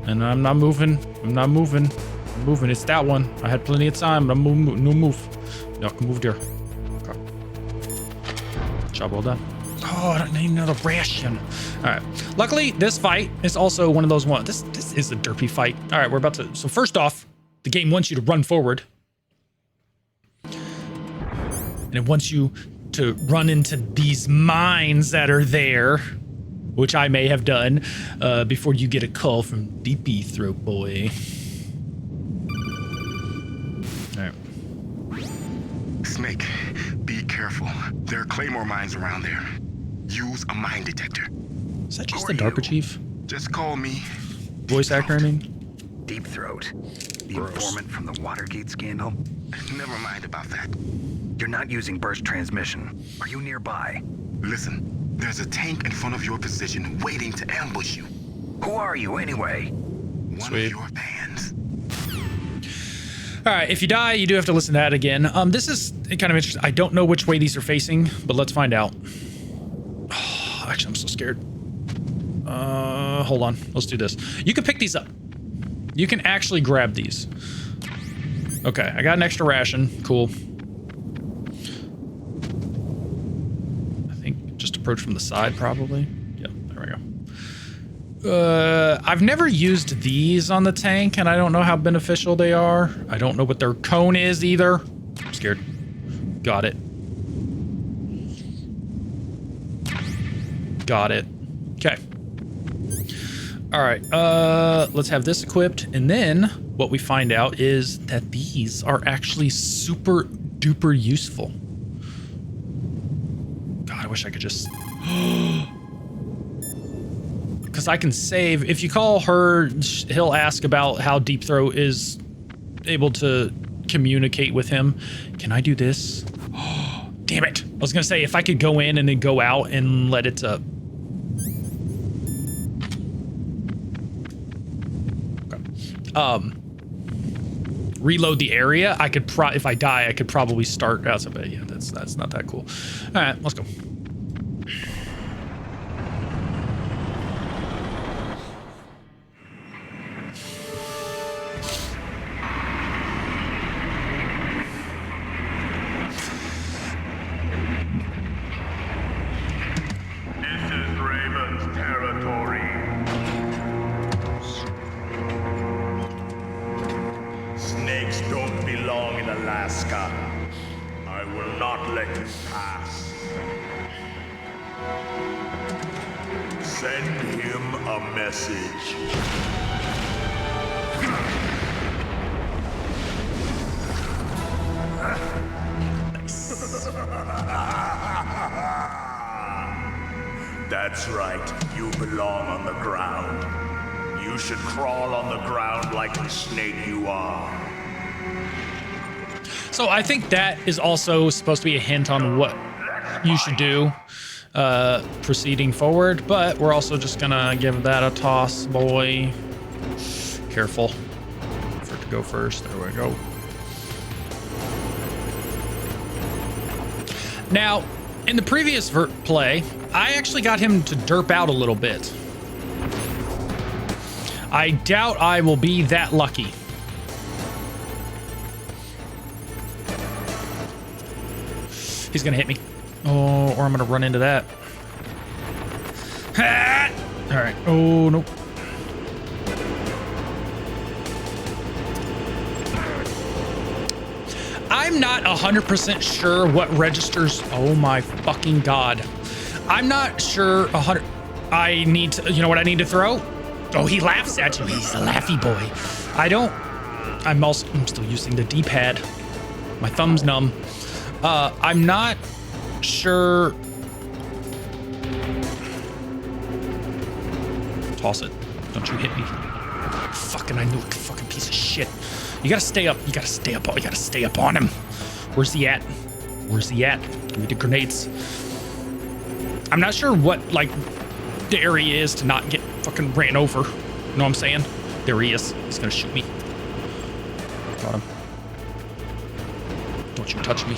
And I'm not moving. I'm not moving. I'm moving. It's that one. I had plenty of time, but I'm moving. No move. No, I can move there. Okay. Job well done. Oh, I don't need another ration. All right. Luckily, this fight is also one of those ones. This is a derpy fight. All right, we're about to. So first off, the game wants you to run forward. And it wants you to run into these mines that are there, which I may have done before you get a call from DP Throat Boy. All right. Snake, be careful. There are Claymore mines around there. Use a mine detector. Is that just the DARPA chief? Just call me. Voice actor, I mean? Deep Throat. The informant from the Watergate scandal? Never mind about that. You're not using burst transmission. Are you nearby? Listen, there's a tank in front of your position waiting to ambush you. Who are you anyway? One of your fans. All right, if you die, you do have to listen to that again. This is kind of interesting. I don't know which way these are facing, but let's find out. Oh, actually, I'm so scared. Hold on. Let's do this. You can pick these up. You can actually grab these. Okay, I got an extra ration. Cool. I think just approach from the side, probably. Yep, there we go. I've never used these on the tank, and I don't know how beneficial they are. I don't know what their cone is either. I'm scared. Got it. Got it. Okay. All right, let's have this equipped, and then what we find out is that these are actually super duper useful. God, I wish I could just... Because I can save. If you call her, he'll ask about how Deep Throat is able to communicate with him. Can I do this? Damn it. I was going to say, if I could go in and then go out and let it... reload the area. I could if I die, I could probably start out of it. Yeah, that's not that cool. All right, let's go. This is Raven's territory. Snakes don't belong in Alaska. I will not let you pass. Send him a message. That's right. You belong on the ground. You should crawl on the ground like the snake you are. So I think that is also supposed to be a hint on what you should do proceeding forward, but we're also just gonna give that a toss, boy. Careful for it to go first. There we go. Now, in the previous play, I actually got him to derp out a little bit. I doubt I will be that lucky. He's gonna hit me. Oh, or I'm gonna run into that. Ha! All right. Oh, nope. I'm not 100% sure what registers. Oh my fucking God. I'm not sure 100. I need to, you know what I need to throw? Oh, he laughs at you. He's a laughy boy. I'm still using the D-pad. My thumb's numb. I'm not sure. Toss it. Don't you hit me. Fucking, I knew it. Fucking piece of shit. You gotta stay up. You gotta stay up. You gotta stay up on him. Where's he at? Where's he at? Give me the grenades. I'm not sure what, like, the area is to not get fucking ran over. know what I'm saying? There he is. He's gonna shoot me. Got him. Don't you touch me.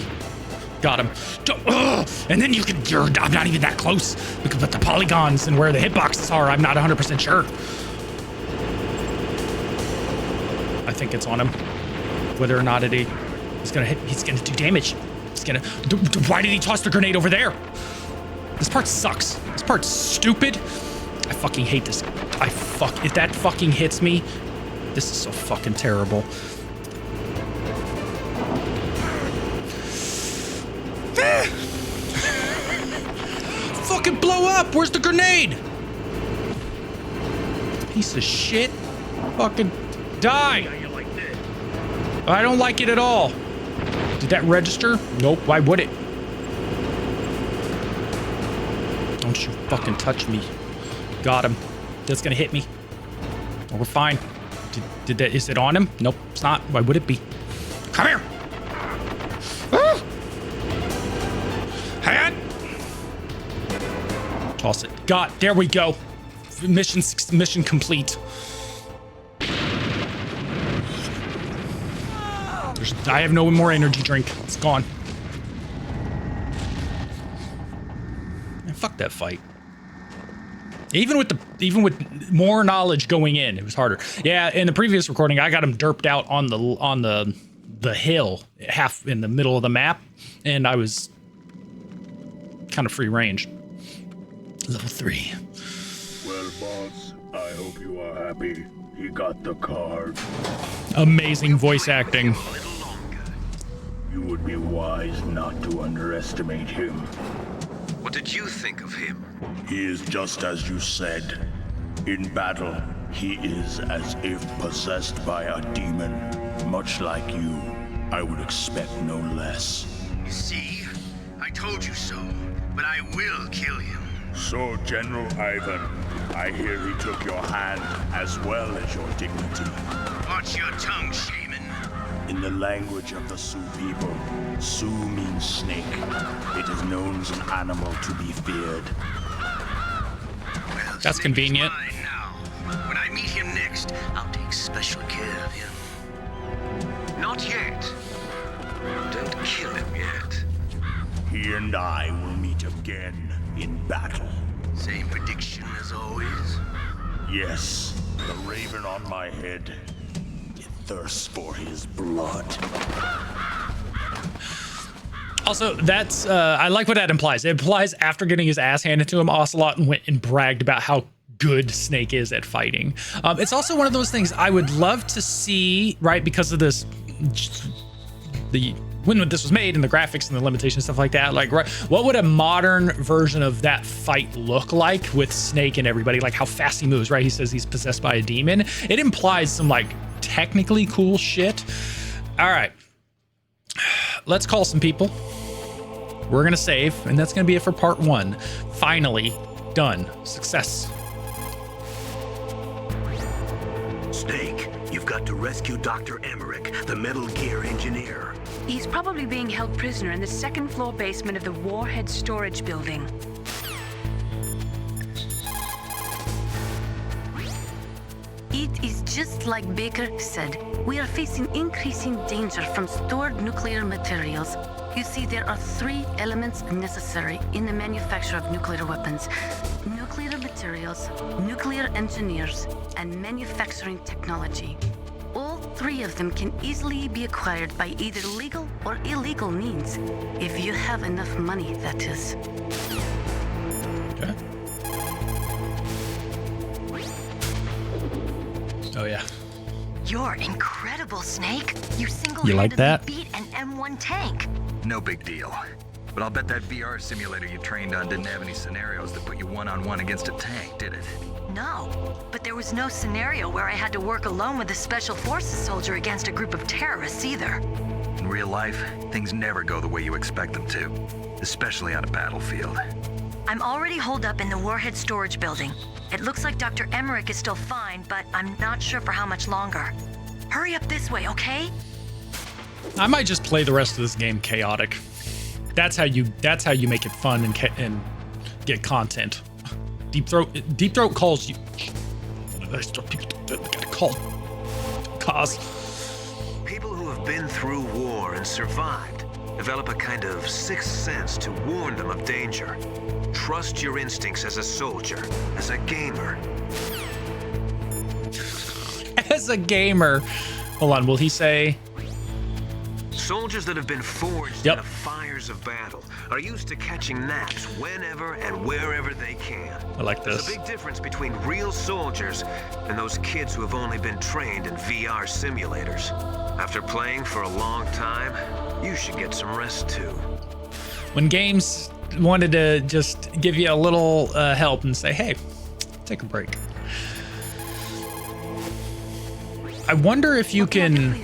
Got him. And then you can, I'm not even that close. We can put the polygons and where the hitboxes are. I'm not 100% sure. I think it's on him. Whether or not he's gonna hit, he's gonna do damage. He's gonna, why did he toss the grenade over there? This part sucks. This part's stupid. I fucking hate this. If that fucking hits me, this is so fucking terrible. Fucking blow up! Where's the grenade? Piece of shit. Fucking die. I don't like it at all. Did that register? Nope. Why would it? Don't you fucking touch me. Got him. That's gonna hit me. Oh, we're fine. Did that? Is it on him? Nope, it's not. Why would it be? Come here. Ah! Hand. Toss it. Got. There we go. Mission complete. I have no more energy drink. It's gone. Man, fuck that fight. Even with more knowledge going in, it was harder. Yeah, in the previous recording, I got him derped out on the hill, half in the middle of the map, and I was kind of free range. Level 3. Well, boss, I hope you are happy. He got the card. Amazing voice acting. You would be wise not to underestimate him. What did you think of him? He is just as you said. In battle, he is as if possessed by a demon. Much like you, I would expect no less. You see? I told you so, but I will kill him. So, General Ivan, I hear he took your hand as well as your dignity. Watch your tongue, shaman. In the language of the Sioux people, Sioux means snake. It is known as an animal to be feared. Well, that's convenient. Now. When I meet him next, I'll take special care of him. Not yet. Don't kill him yet. He and I will meet again in battle. Same prediction as always? Yes, the raven on my head. It thirsts for his blood. Also, that's I like what that implies. It implies after getting his ass handed to him, Ocelot went and bragged about how good Snake is at fighting. It's also one of those things I would love to see, right? Because of this, when this was made and the graphics and the limitations, stuff like that. Like, right, what would a modern version of that fight look like with Snake and everybody? Like how fast he moves, right? He says he's possessed by a demon. It implies some like technically cool shit. All right, let's call some people. We're gonna save, and that's gonna be it for part 1. Finally done. Success. Snake, you've got to rescue Dr. Emmerich, the Metal Gear engineer. He's probably being held prisoner in the second floor basement of the Warhead storage building. It is just like Baker said. We are facing increasing danger from stored nuclear materials. You see, there are 3 elements necessary in the manufacture of nuclear weapons: nuclear materials, nuclear engineers, and manufacturing technology. All 3 of them can easily be acquired by either legal or illegal means, if you have enough money, that is. Okay. Oh yeah. You're incredible, Snake. You You like that? beat an M1 tank. No big deal. But I'll bet that VR simulator you trained on didn't have any scenarios that put you one-on-one against a tank, did it? No, but there was no scenario where I had to work alone with a Special Forces soldier against a group of terrorists either. In real life, things never go the way you expect them to, especially on a battlefield. I'm already holed up in the Warhead storage building. It looks like Dr. Emmerich is still fine, but I'm not sure for how much longer. Hurry up this way, okay? I might just play the rest of this game chaotic. That's how you make it fun and get content. Deep Throat calls you. I still people gotta call cause. People who have been through war and survived develop a kind of sixth sense to warn them of danger. Trust your instincts as a soldier, as a gamer. As a gamer. Hold on, will he say? Soldiers that have been forged in the fires of battle are used to catching naps whenever and wherever they can. I like this. There's a big difference between real soldiers and those kids who have only been trained in VR simulators. After playing for a long time, you should get some rest too. When games wanted to just give you a little help and say, hey, take a break. I wonder if you can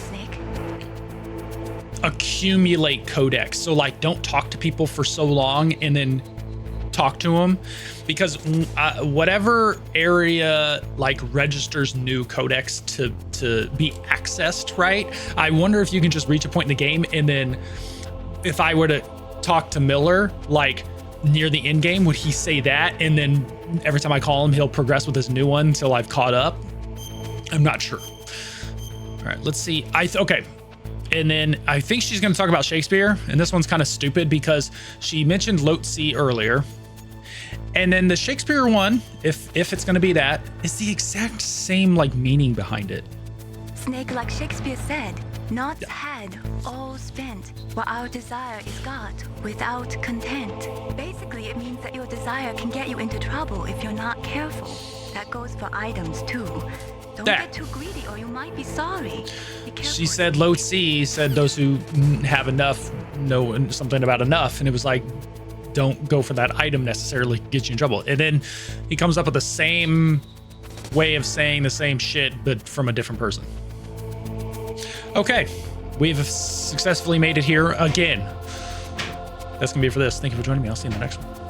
accumulate codex. So like, don't talk to people for so long and then talk to them, because whatever area like registers new codex to be accessed, right? I wonder if you can just reach a point in the game, and then if I were to talk to Miller like near the end game, would he say that, and then every time I call him he'll progress with his new one until I've caught up? I'm not sure. All right, let's see. Okay. And then I think she's going to talk about Shakespeare, and this one's kind of stupid because she mentioned Lhotse earlier. And then the Shakespeare one, if it's going to be that, is the exact same like meaning behind it. Snake, like Shakespeare said, not had, all spent. What our desire is got without content. Basically, it means that your desire can get you into trouble if you're not careful. That goes for items too. Don't get too greedy or you might be sorry. Be careful. She said Lhotse said those who have enough know something about enough, and it was like, don't go for that item necessarily, get you in trouble. And then he comes up with the same way of saying the same shit, but from a different person. Okay, we've successfully made it here again. That's gonna be it for this. Thank you for joining me. I'll see you in the next one.